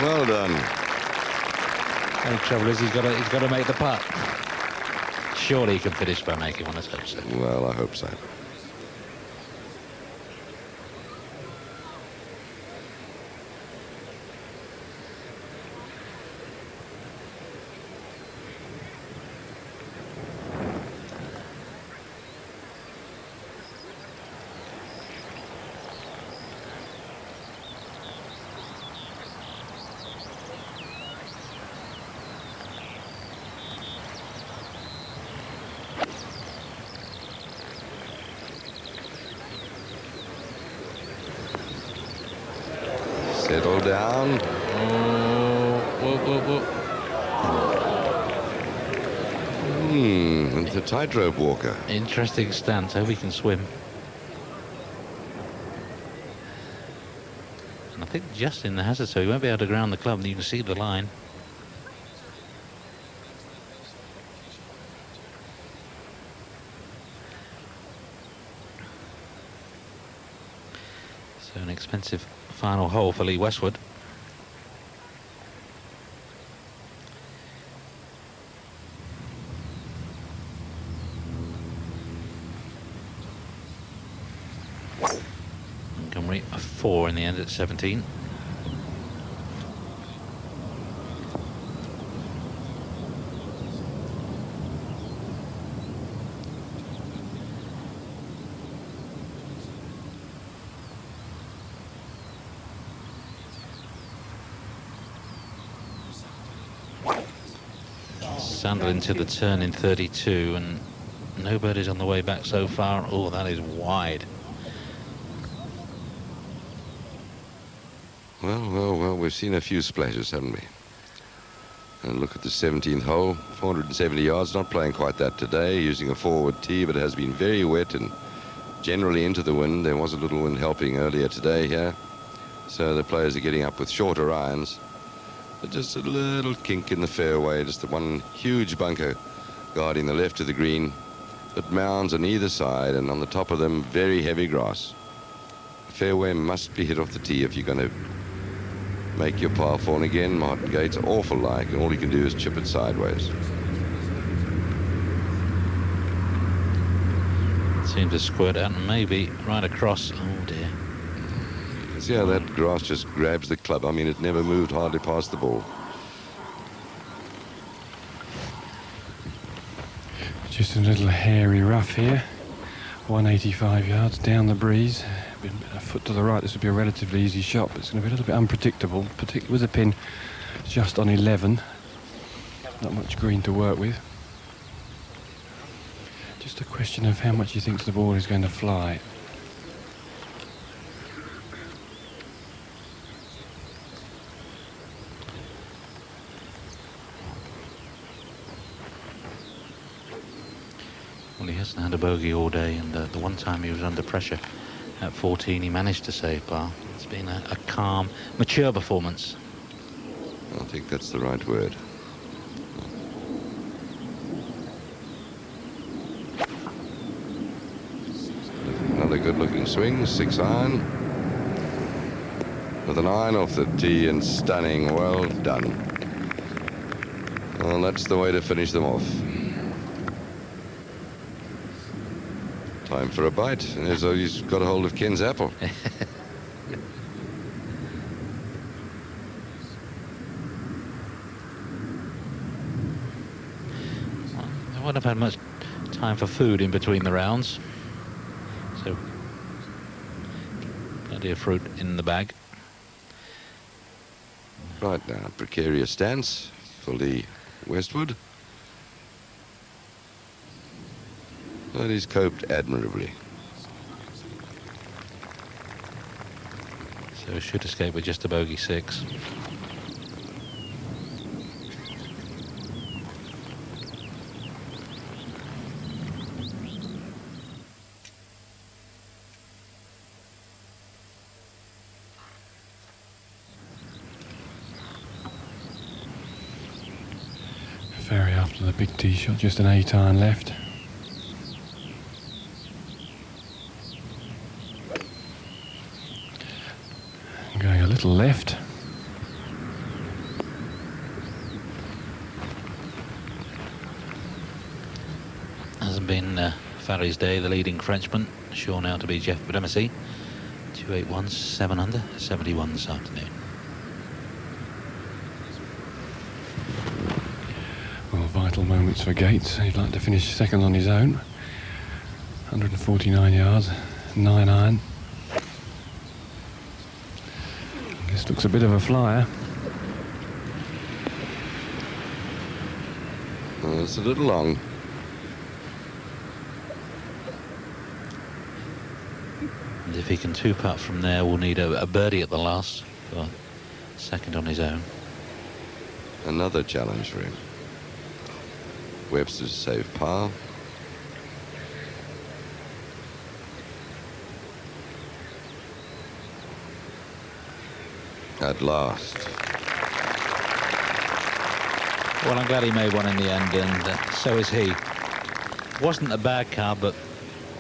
well done. The trouble is he's got to make the putt. Surely he can finish by making one, let's hope so. Well, I hope so. Settle down. Whoa. It's a tightrope walker. Interesting stance. Hope he can swim. And I think just in the hazard, so he won't be able to ground the club, and you can see the line. So an expensive final hole for Lee Westwood. Montgomery a 4 in the end at 17. Sunderland to the turn in 32, and no birdies on the way back so far. Oh, that is wide. Well, we've seen a few splashes, haven't we? And look at the 17th hole, 470 yards, not playing quite that today, using a forward tee, but it has been very wet and generally into the wind. There was a little wind helping earlier today here, so the players are getting up with shorter irons. But just a little kink in the fairway, just the one huge bunker guarding the left of the green, but mounds on either side, and on the top of them, very heavy grass. The fairway must be hit off the tee if you're going to make your par 4. And again, Martin Gates awful like, and all he can do is chip it sideways. Seemed to squirt out and maybe right across. Oh dear. See how that grass just grabs the club. I mean, it never moved hardly past the ball. Just a little hairy rough here. 185 yards down the breeze. A foot to the right, this would be a relatively easy shot, but it's going to be a little bit unpredictable, particularly with the pin just on 11. Not much green to work with. Just a question of how much he thinks the ball is going to fly. Well, he hasn't had a bogey all day, and the one time he was under pressure at 14, he managed to save par. It's been a calm, mature performance. I think that's the right word. Another good-looking swing, 6 iron. With an iron off the tee and stunning, well done. Well, that's the way to finish them off. Time for a bite. As though he's got a hold of Ken's apple. I wouldn't have had much time for food in between the rounds. So, plenty of fruit in the bag. Right now, precarious stance for Lee Westwood. But he's coped admirably. So should escape with just a bogey 6. Very after the big tee shot, just an 8 iron left. Going a little left. Hasn't been Farry's day, the leading Frenchman, sure now to be Jeff Bremesy. 281, 7 under, 71 this afternoon. Well, vital moments for Gates. He'd like to finish second on his own. 149 yards, 9 iron. This looks a bit of a flyer. Well, it's a little long. And if he can two-putt from there, we'll need a birdie at the last for second on his own. Another challenge for him. Webster's saved par. At last. Well, I'm glad he made one in the end, and so is he. Wasn't a bad car, but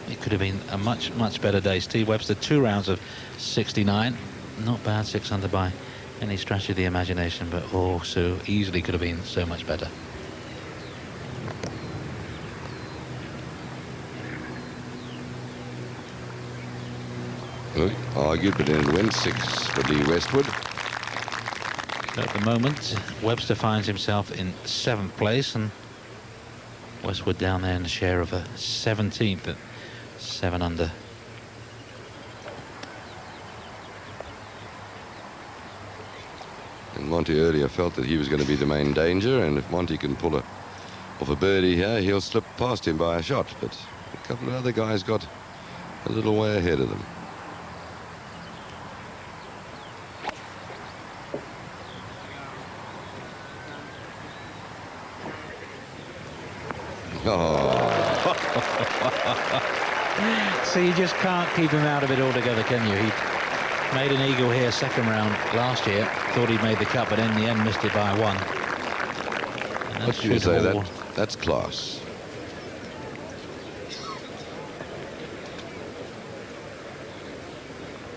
it could have been a much, much better day. Steve Webster, 2 rounds of 69. Not bad, 6 under by any stretch of the imagination, but oh, so easily could have been so much better. Well, argued, but in it went 6 for Lee Westwood. At the moment, Webster finds himself in 7th place, and Westwood down there in a share of a 17th at 7 under. And Monty earlier felt that he was going to be the main danger, and if Monty can pull off a birdie here, he'll slip past him by a shot. But a couple of other guys got a little way ahead of them. Oh. So you just can't keep him out of it altogether, can you? He made an eagle here 2nd round last year. Thought he'd made the cut, but in the end missed it by 1. What do you say? That's class.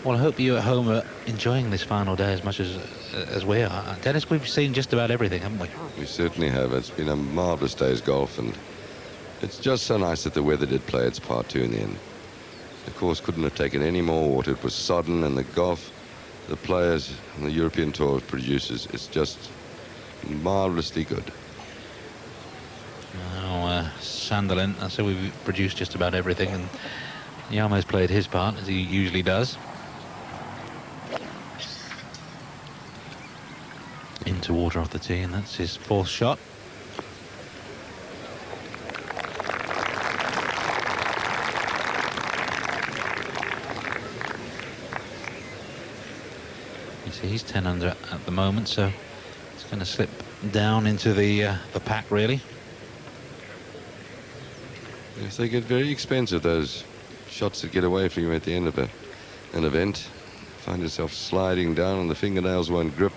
Well, I hope you at home are enjoying this final day as much as we are. Dennis, we've seen just about everything, haven't we? We certainly have. It's been a marvellous day's golf, and it's just so nice that the weather did play its part too in the end. The course couldn't have taken any more water. It was sodden, and the golf, the players, and the European Tour producers, it's just marvellously good. Now, Sanderlin, I said we've produced just about everything, and Yamo's played his part, as he usually does. Into water off the tee, and that's his 4th shot. You see, he's 10 under at the moment, so it's going to slip down into the pack, really. Yes, they get very expensive, those shots that get away from you at the end of an event. Find yourself sliding down and the fingernails won't grip,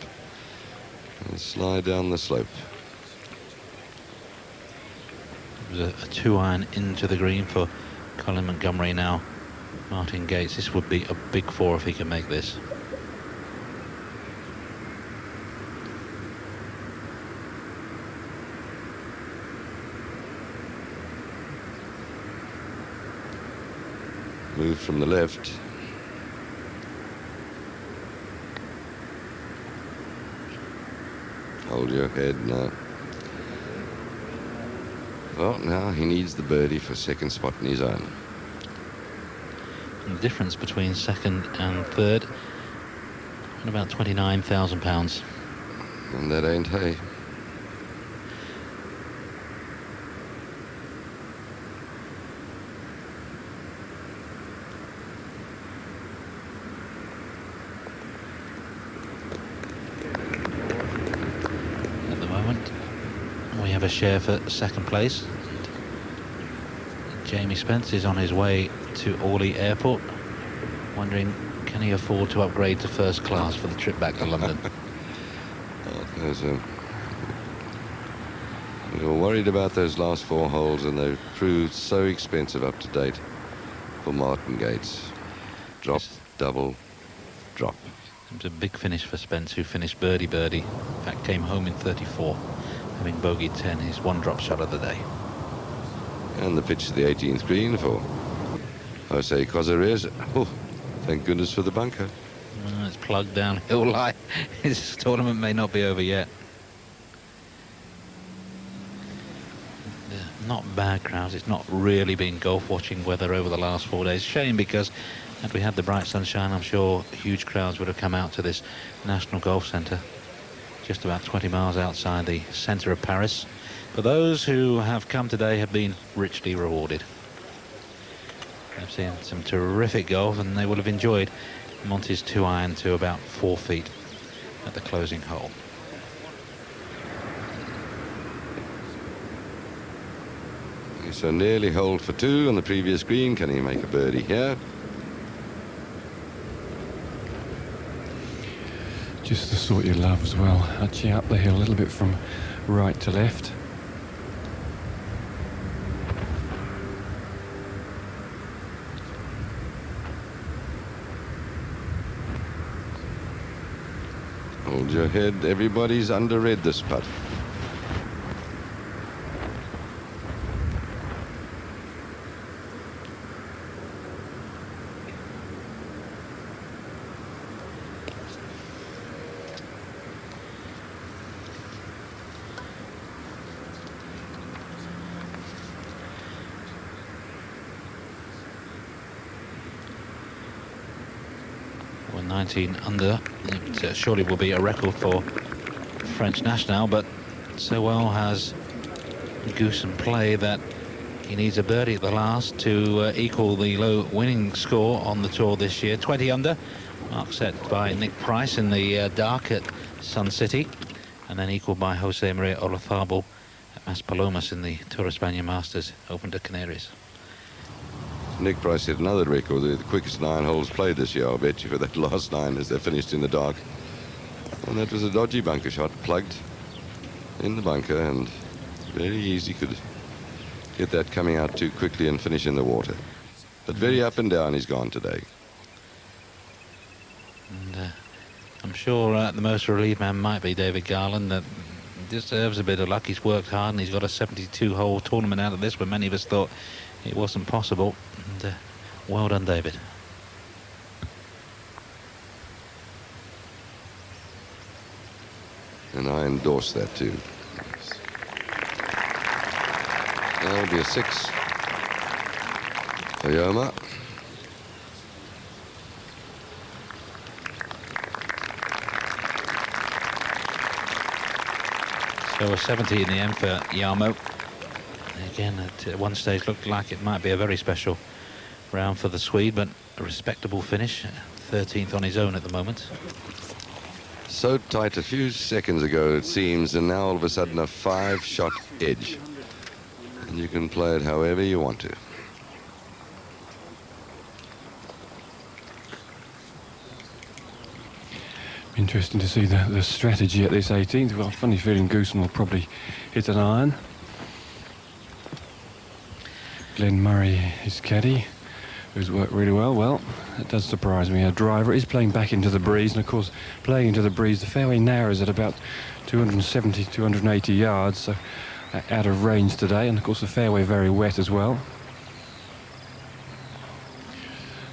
and slide down the slope. It was a 2-iron into the green for Colin Montgomery. Now Martin Gates, this would be a big 4 if he can make this. Move from the left. Hold your head now. Well, now he needs the birdie for 2nd spot in his own. And the difference between 2nd and 3rd, about £29,000. And that ain't hay. A share for 2nd place. Jamie Spence is on his way to Orly Airport, wondering can he afford to upgrade to 1st class for the trip back to London. We were worried about those last 4 holes, and they've proved so expensive up to date for Martin Gates. Drop, double, drop. It was a big finish for Spence, who finished birdie. In fact, came home in 34. Having bogeyed 10, his 1 drop shot of the day. And the pitch to the 18th green for Jose Cosares. Oh, thank goodness for the bunker. It's plugged downhill line. This tournament may not be over yet. Not bad crowds. It's not really been golf watching weather over the last 4 days. Shame, because had we had the bright sunshine, I'm sure huge crowds would have come out to this National Golf Centre, just about 20 miles outside the centre of Paris. But those who have come today have been richly rewarded. They've seen some terrific golf, and they will have enjoyed Monty's 2-iron to about 4 feet at the closing hole. So nearly holed for 2 on the previous green. Can he make a birdie here? Just the sort you love as well. Actually up the hill a little bit from right to left. Hold your head. Everybody's under-read this putt. Well, 19 under. It surely will be a record for French national, but so well has Goosen play that he needs a birdie at the last to equal the low winning score on the tour this year. 20 under, mark set by Nick Price in the dark at Sun City, and then equalled by Jose Maria Olazabal at Maspalomas in the Tour España Masters Open to Canaries. Nick Price hit another record, the quickest 9 holes played this year, I'll bet you, for that last 9 as they finished in the dark. And that was a dodgy bunker shot, plugged in the bunker, and very easy, could get that coming out too quickly and finish in the water. But very up and down he's gone today. And I'm sure the most relieved man might be David Garland, that deserves a bit of luck. He's worked hard and he's got a 72-hole tournament out of this, when many of us thought it wasn't possible. And well done, David. And I endorse that too. That'll be a 6 for Yoma. So a 70 in the end for Yarmo. Again, at one stage looked like it might be a very special round for the Swede, but a respectable finish. 13th on his own at the moment. So tight a few seconds ago, it seems, and now all of a sudden a 5-shot edge. And you can play it however you want to. Interesting to see the strategy at this 18th. Well, funny feeling Goosen will probably hit an iron. Glenn Murray, his caddy, who's worked really well. Well, that does surprise me. A driver is playing back into the breeze, and of course, playing into the breeze, the fairway narrows at about 270, 280 yards, so out of range today, and of course the fairway very wet as well.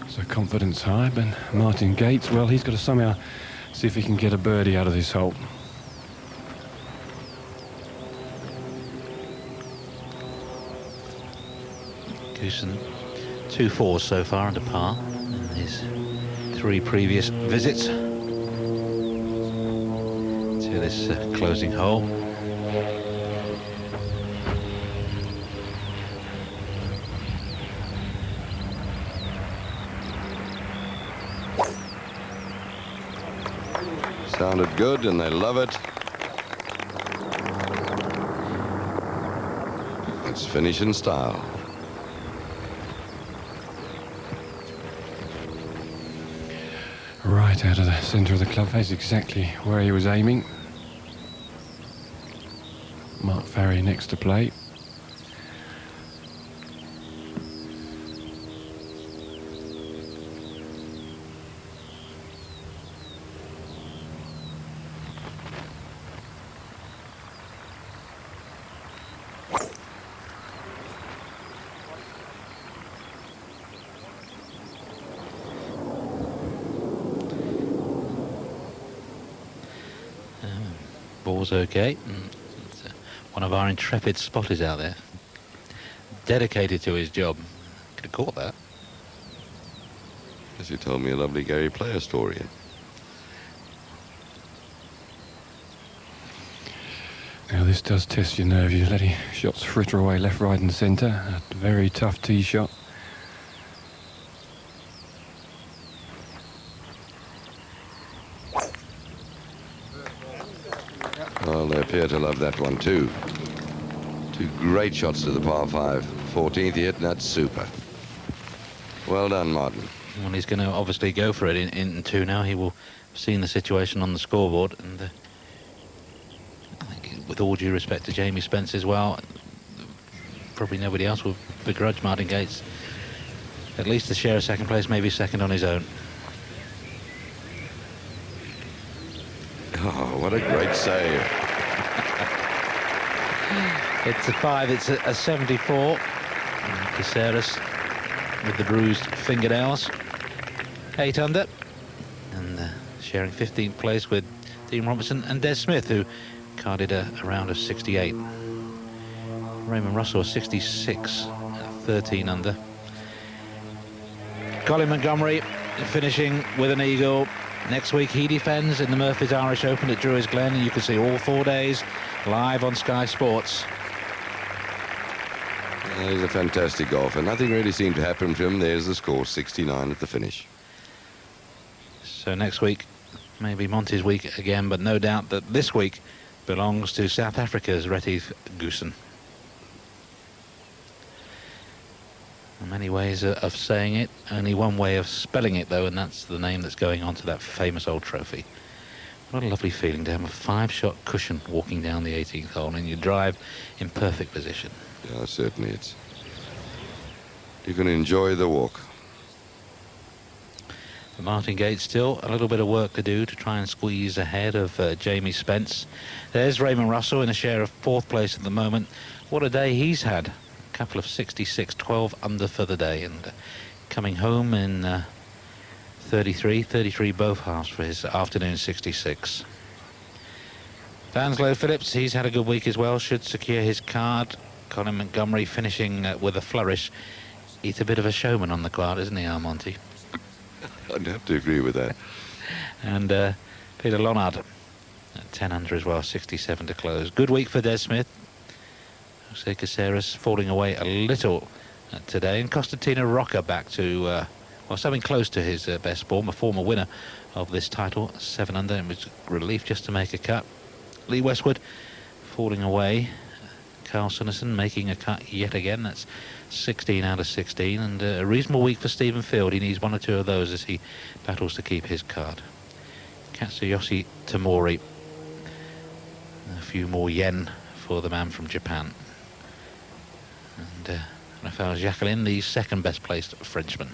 So confidence high, but Martin Gates, well, he's got to somehow see if he can get a birdie out of this hole. Goosen 2 4s so far under par in his 3 previous visits to this closing hole. Sounded good, and they love it. Let's finish in style. Right out of the centre of the club face, exactly where he was aiming. Mark Farry next to play. score's okay. It's, one of our intrepid spotters out there, dedicated to his job. Could have caught that. As you told me a lovely Gary Player story. Now this does test your nerve. You're letting shots fritter away left, right and centre. A very tough tee shot. Well, they appear to love that one too. Two great shots to the par 5. 14th hit, and that's super. Well done, Martin. Well, he's going to obviously go for it in 2 now. He will have seen the situation on the scoreboard, and I think, with all due respect to Jamie Spence as well, probably nobody else will begrudge Martin Gates at least the share of second place, maybe second on his own. Oh, what a great save. It's a 5, it's a 74. Caceres with the bruised fingernails. 8 under. And sharing 15th place with Dean Robertson and Des Smith, who carded a round of 68. Raymond Russell, 66, 13 under. Colin Montgomery finishing with an eagle. Next week he defends in the Murphy's Irish Open at Drury's Glen, and you can see all 4 days live on Sky Sports. He's a fantastic golfer. Nothing really seemed to happen to him. There's the score, 69 at the finish. So next week, maybe Monty's week again, but no doubt that this week belongs to South Africa's Retief Goosen. Many ways of saying it, only one way of spelling it though, and that's the name that's going on to that famous old trophy. What a lovely feeling to have a 5-shot cushion walking down the 18th hole, and you drive in perfect position. Yeah, certainly it's. You can enjoy the walk. But Martin Gates still a little bit of work to do to try and squeeze ahead of Jamie Spence. There's Raymond Russell in a share of 4th place at the moment. What a day he's had. Couple of 66, 12 under for the day, and coming home in 33 both halves for his afternoon 66. Vanslow Phillips, he's had a good week as well, should secure his card. Colin Montgomery finishing with a flourish. He's a bit of a showman on the card, isn't he, Monty? I'd have to agree with that. And Peter Lonard at 10 under as well, 67 to close. Good week for Des Smith. Jose Caceres falling away a little today, and Constantino Rocca back to well, something close to his best form, a former winner of this title, 7 under, and was relief just to make a cut. Lee Westwood falling away. Carl Sunderson making a cut yet again. That's 16 out of 16, and a reasonable week for Stephen Field. He needs 1 or 2 of those as he battles to keep his card. Katsuyoshi Tamori, a few more yen for the man from Japan. And Raphael Jacqueline, the second best placed Frenchman.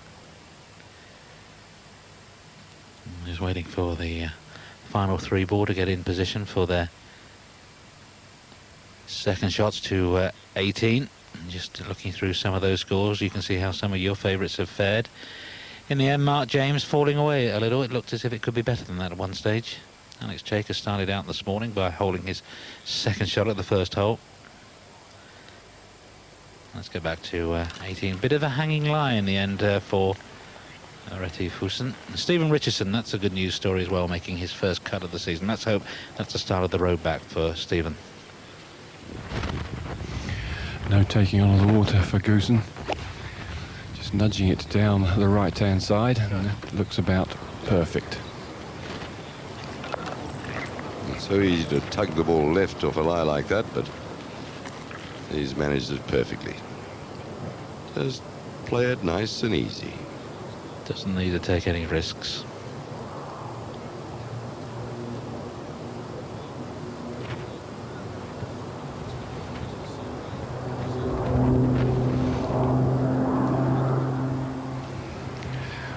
Just waiting for the final 3 ball to get in position for their second shots to 18. Just looking through some of those scores, you can see how some of your favourites have fared. In the end, Mark James falling away a little. It looked as if it could be better than that at one stage. Alex Chaker started out this morning by holding his second shot at the first hole. Let's go back to 18. Bit of a hanging lie in the end for Retief Goosen. Stephen Richardson, that's a good news story as well, making his first cut of the season. Let's hope that's the start of the road back for Stephen. No taking on the water for Goosen. Just nudging it down the right-hand side, and it looks about perfect. It's so easy to tug the ball left off a lie like that, but he's managed it perfectly. Just play it nice and easy. Doesn't need to take any risks.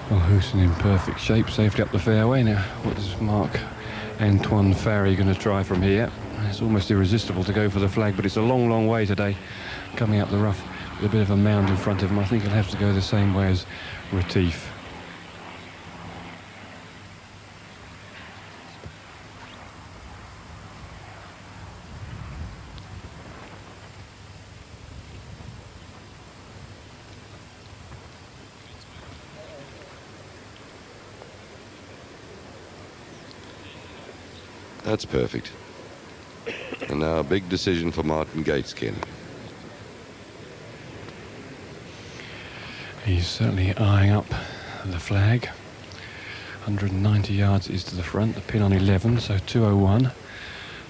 Well, Goosen in perfect shape, safely up the fairway. Now, what does Marc-Antoine Farry going to try from here? It's almost irresistible to go for the flag, but it's a long, long way today, coming up the rough with a bit of a mound in front of him. I think he'll have to go the same way as Retief. That's perfect. And now a big decision for Martin Gates, Ken. He's certainly eyeing up the flag. 190 yards is to the front, the pin on 11, so 201.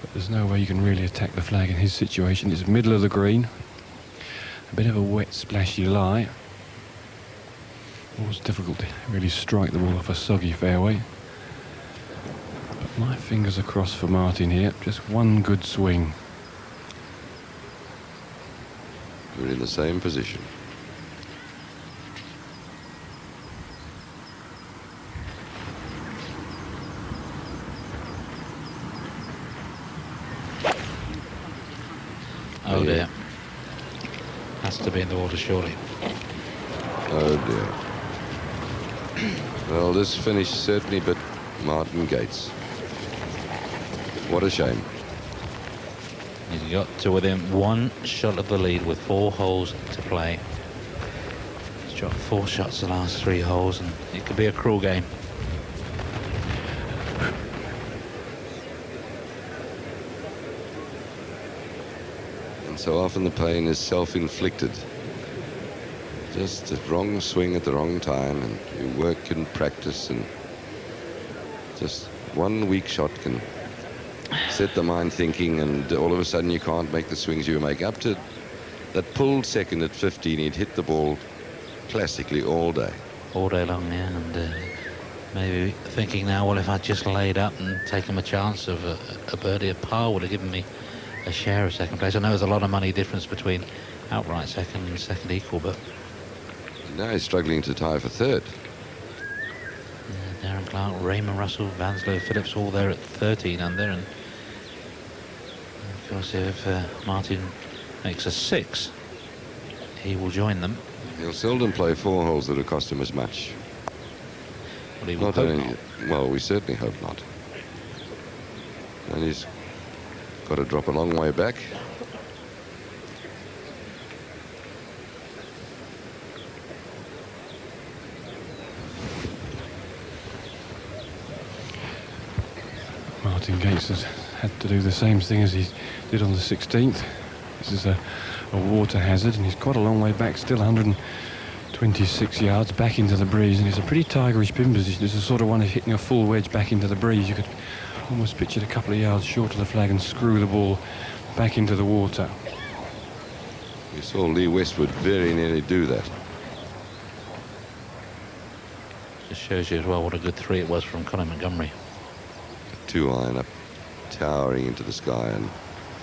But there's no way you can really attack the flag in his situation. It's middle of the green. A bit of a wet, splashy lie. Always difficult to really strike the ball off a soggy fairway. But my fingers are crossed for Martin here. Just one good swing. We're in the same position. Oh dear. Has to be in the water, surely. Oh dear. Well, this finish certainly bit Martin Gates. What a shame. He's got to within one shot of the lead with 4 holes to play. He's dropped 4 shots the last 3 holes, and it could be a cruel game. And so often the pain is self-inflicted. Just a wrong swing at the wrong time, and you work and practice, and just one weak shot can set the mind thinking, and all of a sudden you can't make the swings you make. Up to that pulled second at 15, he'd hit the ball classically all day. All day long, yeah, and maybe thinking now, well, if I'd just laid up and taken a chance of a birdie, a par would have given me a share of second place. I know there's a lot of money difference between outright second and second equal, but now he's struggling to tie for third. Darren Clark, Raymond Russell, Vanslow, Phillips, all there at 13 under, and of course if Martin makes a 6, he will join them. He'll seldom play 4 holes that have cost him as much. Well, he will Not hope only, not. well, we certainly hope not. And he's got to drop a long way back. Martin Gates has had to do the same thing as he did on the 16th. This is a water hazard, and he's quite a long way back, still 126 yards back into the breeze, and it's a pretty tigerish pin position. It's the sort of one of hitting a full wedge back into the breeze. You could almost pitch it a couple of yards short of the flag and screw the ball back into the water. We saw Lee Westwood very nearly do that. Just shows you as well what a good 3 it was from Colin Montgomery. 2 iron up, towering into the sky and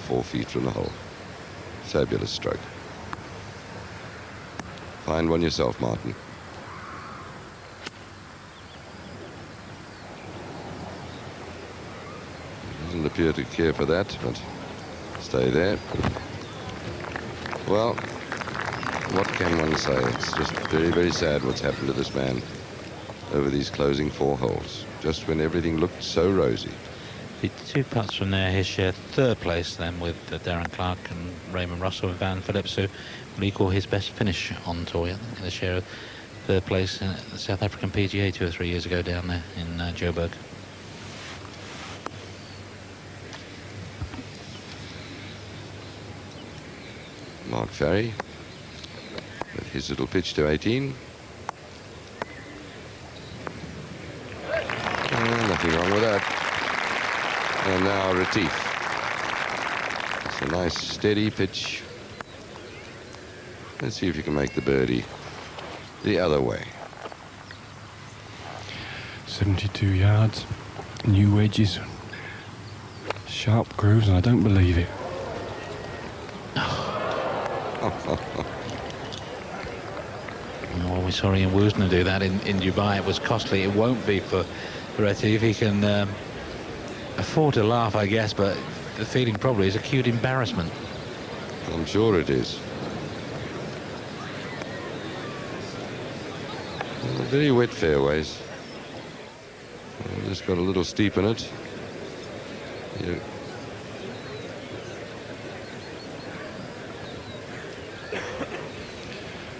4 feet from the hole. Fabulous stroke. Find one yourself, Martin. Doesn't appear to care for that, but stay there. Well, what can one say? It's just very, very sad what's happened to this man over these closing 4 holes, just when everything looked so rosy. The 2 putts from there, his share 3rd place then with Darren Clark and Raymond Russell and Van Phillips, who will equal his best finish on tour. I think the share of 3rd place in the South African PGA 2 or 3 years ago down there in Joburg. Mark Ferry with his little pitch to 18. Nothing wrong with that. And now Retief. It's a nice steady pitch. Let's see if you can make the birdie the other way. 72 yards, new wedges, sharp grooves, and I don't believe it. Well, we saw Ian Woosner do that in Dubai. It was costly. It won't be for Retief. He can afford to laugh, I guess, but the feeling probably is acute embarrassment. I'm sure it is. Well, very wet fairways. Just got a little steep in it. Yeah.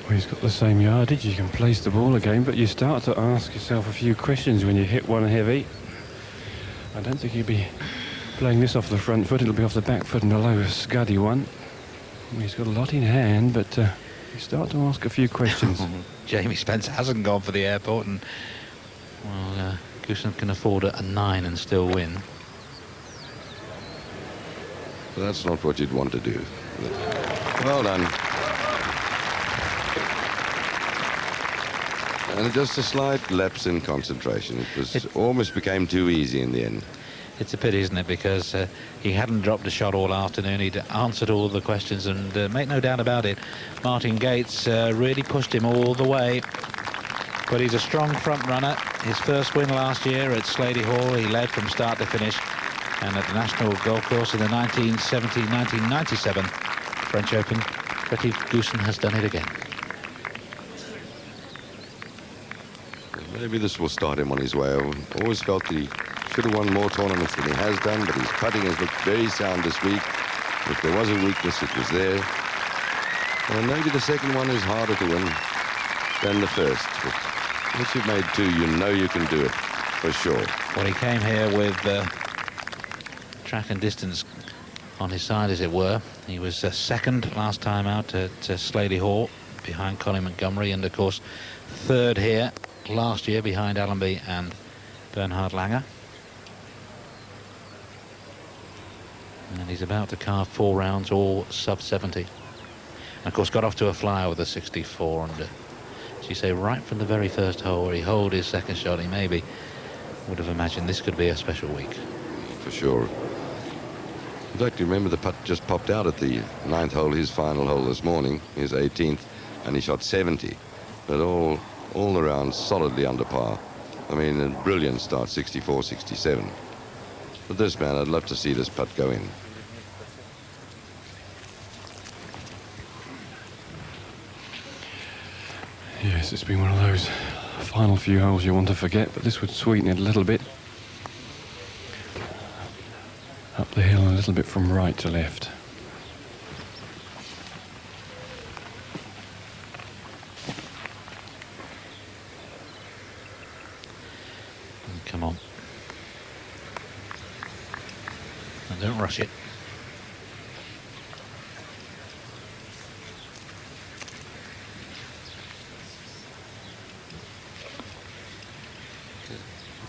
Well, he's got the same yardage. You can place the ball again, but you start to ask yourself a few questions when you hit one heavy. I don't think he'd be playing this off the front foot, it'll be off the back foot and a low scuddy one. He's got a lot in hand, but you start to ask a few questions. Jamie Spence hasn't gone for the airport, and well, Goosen can afford a 9 and still win. But that's not what you'd want to do. Well done. And just a slight lapse in concentration. It almost became too easy in the end. It's a pity, isn't it? Because he hadn't dropped a shot all afternoon. He'd answered all the questions, and make no doubt about it, Martin Gates really pushed him all the way. But he's a strong front runner. His first win last year at Slady Hall, he led from start to finish. And at the National Golf Course in the 1997 French Open, Fredrik Goosen has done it again. Maybe this will start him on his way. I've always felt that he should have won more tournaments than he has done, but his putting has looked very sound this week. If there was a weakness, it was there. And maybe the second one is harder to win than the first. But once you've made 2, you know you can do it, for sure. Well, he came here with track and distance on his side, as it were. He was second last time out at Slady Hall, behind Colin Montgomery, and of course third here last year behind Allenby and Bernhard Langer. And he's about to carve 4 rounds, all sub 70. And of course got off to a flyer with a 64 under. As you say, right from the very first hole where he holed his second shot, he maybe would have imagined this could be a special week. For sure. In fact, you remember the putt just popped out at the 9th hole, his final hole this morning, his 18th, and he shot 70. But all around solidly under par. I mean, a brilliant start, 64, 67. But this man, I'd love to see this putt go in. Yes, it's been one of those final few holes you want to forget, but this would sweeten it a little bit. Up the hill a little bit from right to left. Come on. And don't rush it.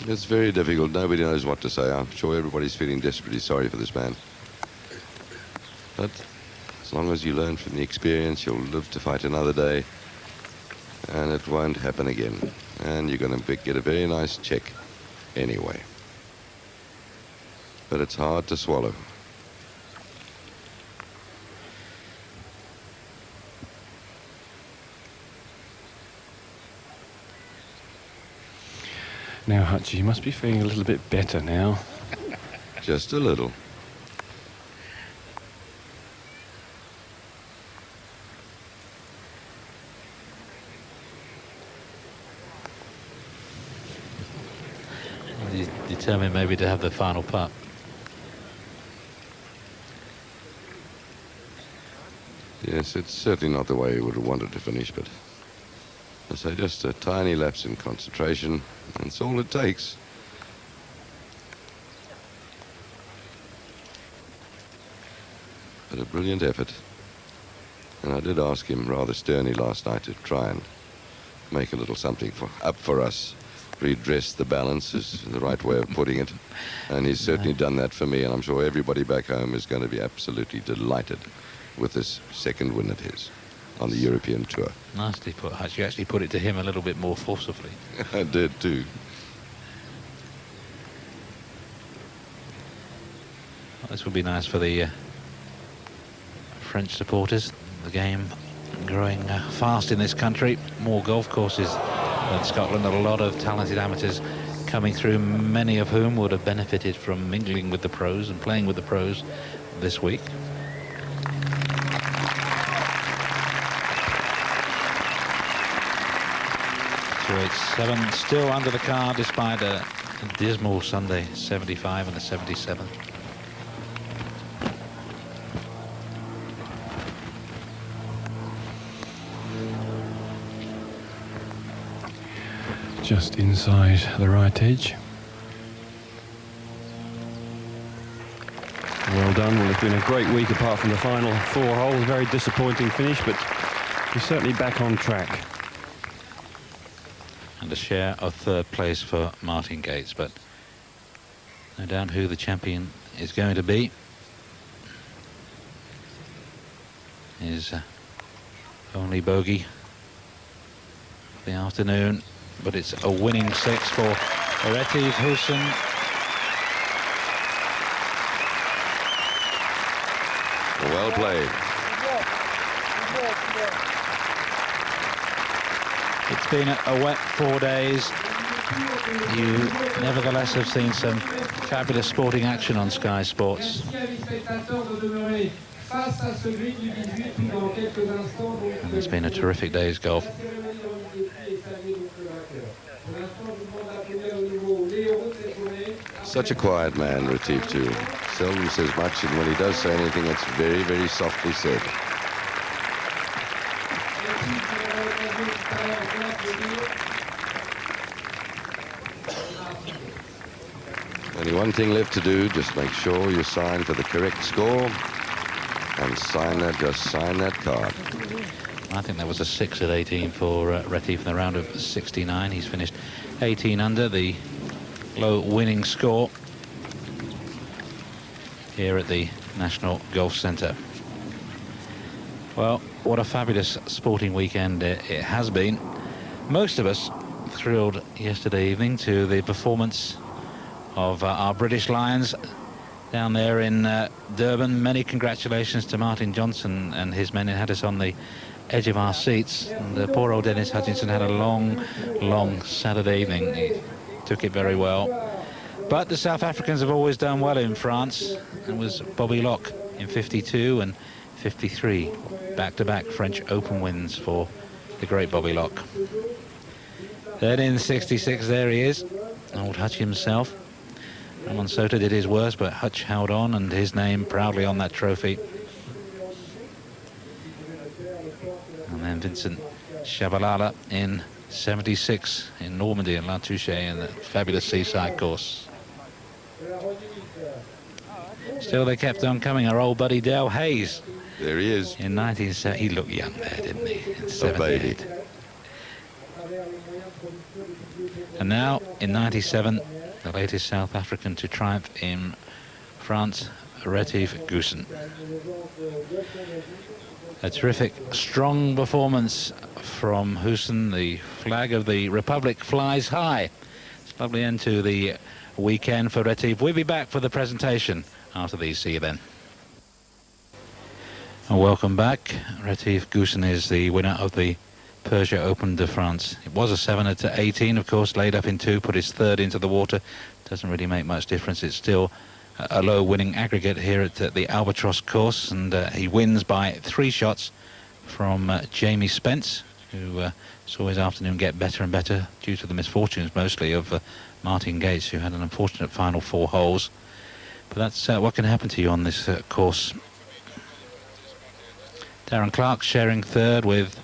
It's very difficult. Nobody knows what to say. I'm sure everybody's feeling desperately sorry for this man. But as long as you learn from the experience, you'll live to fight another day. And it won't happen again. And you're going to get a very nice check anyway. But it's hard to swallow. Now, Hutchie, you must be feeling a little bit better now. Just a little. He's determined maybe to have the final putt. Yes, it's certainly not the way he would have wanted to finish, but I say just a tiny lapse in concentration. That's all it takes. But a brilliant effort. And I did ask him rather sternly last night to try and make a little something up for us. Redress the balance is the right way of putting it. And he's certainly done that for me, and I'm sure everybody back home is going to be absolutely delighted with this second win of his on the European Tour. Nicely put, Hutch. You actually put it to him a little bit more forcibly. I did too. Well, this would be nice for the French supporters. The game growing fast in this country. More golf courses than Scotland. A lot of talented amateurs coming through, many of whom would have benefited from mingling with the pros and playing with the pros this week. It's 7 still under the car despite a dismal Sunday 75 and a 77. Just inside the right edge. Well done. Well, it's been a great week apart from the final 4 holes. Very disappointing finish, but he's certainly back on track. And a share of 3rd place for Martin Gates, but no doubt who the champion is going to be is only bogey the afternoon, but it's a winning 6 for Retief Goosen. Well played. It's been a wet 4 days. You nevertheless have seen some fabulous sporting action on Sky Sports. And it's been a terrific day's golf. Such a quiet man, Retief, too. Seldom says much, and when he does say anything, it's very, very softly said. Only one thing left to do, just make sure you sign for the correct score, and sign that, just sign that card. I think that was a 6 at 18 for Retief in the round of 69. He's finished 18 under, the low winning score here at the National Golf Centre. Well, what a fabulous sporting weekend it has been. Most of us thrilled yesterday evening to the performance of our British Lions down there in Durban. Many congratulations to Martin Johnson and his men who had us on the edge of our seats. And poor old Dennis Hutchinson had a long Saturday evening. He took it very well. But the South Africans have always done well in France. It was Bobby Locke in 52 and 53. Back-to-back French Open wins for the great Bobby Locke. Then in 66, there he is, old Hutch himself. Ramon Sota did his worst, but Hutch held on, and his name proudly on that trophy. And then Vincent Chabalala in 76 in Normandy and La Touche in the fabulous seaside course. Still, they kept on coming. Our old buddy Dale Hayes. There he is. In 1970, he looked young there, didn't he? In A 78. baby. And now, in 97, the latest South African to triumph in France, Retief Goosen. A terrific, strong performance from Goosen. The flag of the Republic flies high. It's a lovely end to the weekend for Retief. We'll be back for the presentation after these. See you then. And welcome back. Retief Goosen is the winner of the Peugeot Open de France. It was a 7 at 18, of course, laid up in 2, put his 3rd into the water. Doesn't really make much difference. It's still a low winning aggregate here at the Albatross course, and he wins by 3 shots from Jamie Spence, who saw his afternoon get better and better due to the misfortunes mostly of Martin Gates, who had an unfortunate final 4 holes. But that's what can happen to you on this course. Darren Clark sharing 3rd with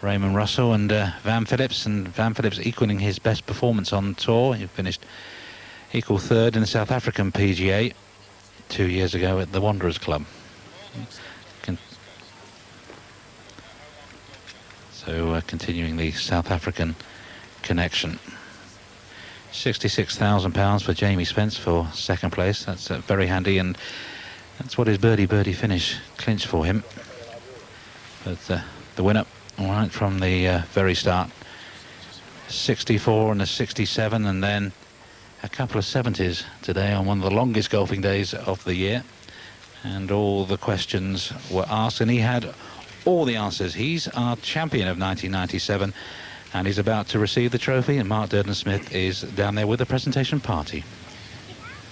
Raymond Russell and Van Phillips, and Van Phillips equaling his best performance on tour. He finished equal 3rd in the South African PGA 2 years ago at the Wanderers Club. So continuing the South African connection. £66,000 for Jamie Spence for 2nd place. That's very handy, and that's what his birdie finish clinched for him. But the winner, all right, from the very start, 64 and a 67, and then a couple of 70s today on one of the longest golfing days of the year. And all the questions were asked, and he had all the answers. He's our champion of 1997, and he's about to receive the trophy, and Mark Durden-Smith is down there with the presentation party.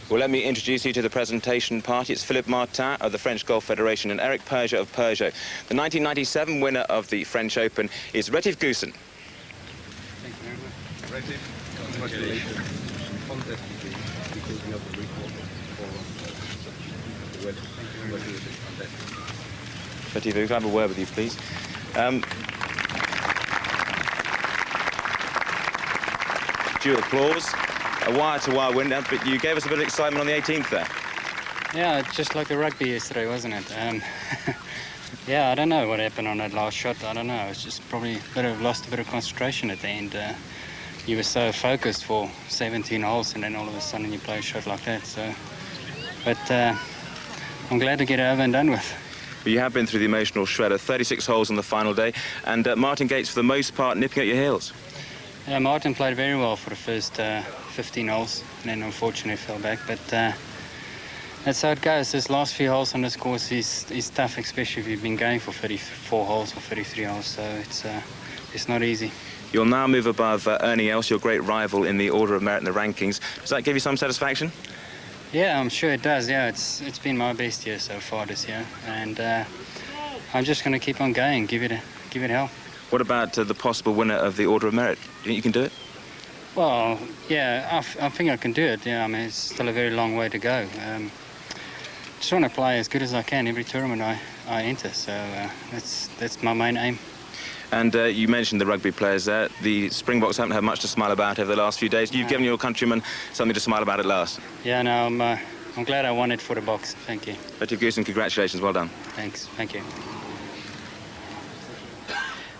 Well, let me introduce you to the presentation party. It's Philippe Martin of the French Golf Federation and Eric Peugeot of Peugeot. The 1997 winner of the French Open is Retief Goosen. Thank you very much. Retief, congratulations. Fantastic, because we have the record for well. Thank you very much. Fantastic. Retief, if I have a word with you, please. Due applause. A wire-to-wire winner, but you gave us a bit of excitement on the 18th there. Yeah, just like the rugby yesterday, wasn't it? Yeah, I don't know what happened on that last shot. I don't know. It's just probably lost a bit of concentration at the end. You were so focused for 17 holes, and then all of a sudden you play a shot like that. So, but I'm glad to get it over and done with. But you have been through the emotional shredder, 36 holes on the final day, and Martin Gates, for the most part, nipping at your heels. Yeah, Martin played very well for the first 15 holes, and then unfortunately fell back. But that's how it goes. These last few holes on this course is tough, especially if you've been going for 34 holes or 33 holes. So it's not easy. You'll now move above Ernie Els, your great rival in the order of merit in the rankings. Does that give you some satisfaction? Yeah, I'm sure it does. Yeah, it's been my best year so far this year, and I'm just going to keep on going, give it hell. What about the possible winner of the order of merit? Do you think you can do it? Well, yeah, I think I can do it. Yeah, I mean, it's still a very long way to go. Just want to play as good as I can every tournament I enter, so that's my main aim. And you mentioned the rugby players there. The Springboks haven't had much to smile about over the last few days. You've given your countrymen something to smile about at last. Yeah, no, I'm glad I won it for the Boks. Thank you. Retief Goosen, congratulations. Well done. Thanks. Thank you.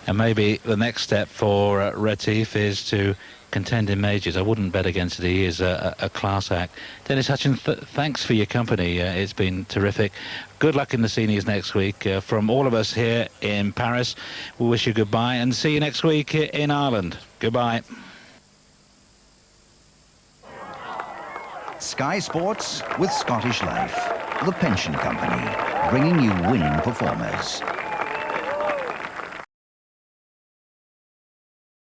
And maybe the next step for Retief is to contend in majors. I wouldn't bet against it. He is a class act. Dennis Hutchin, thanks for your company. It's been terrific. Good luck in the seniors next week. From all of us here in Paris, we wish you goodbye and see you next week in Ireland. Goodbye. Sky Sports with Scottish Life, the pension company, bringing you winning performers.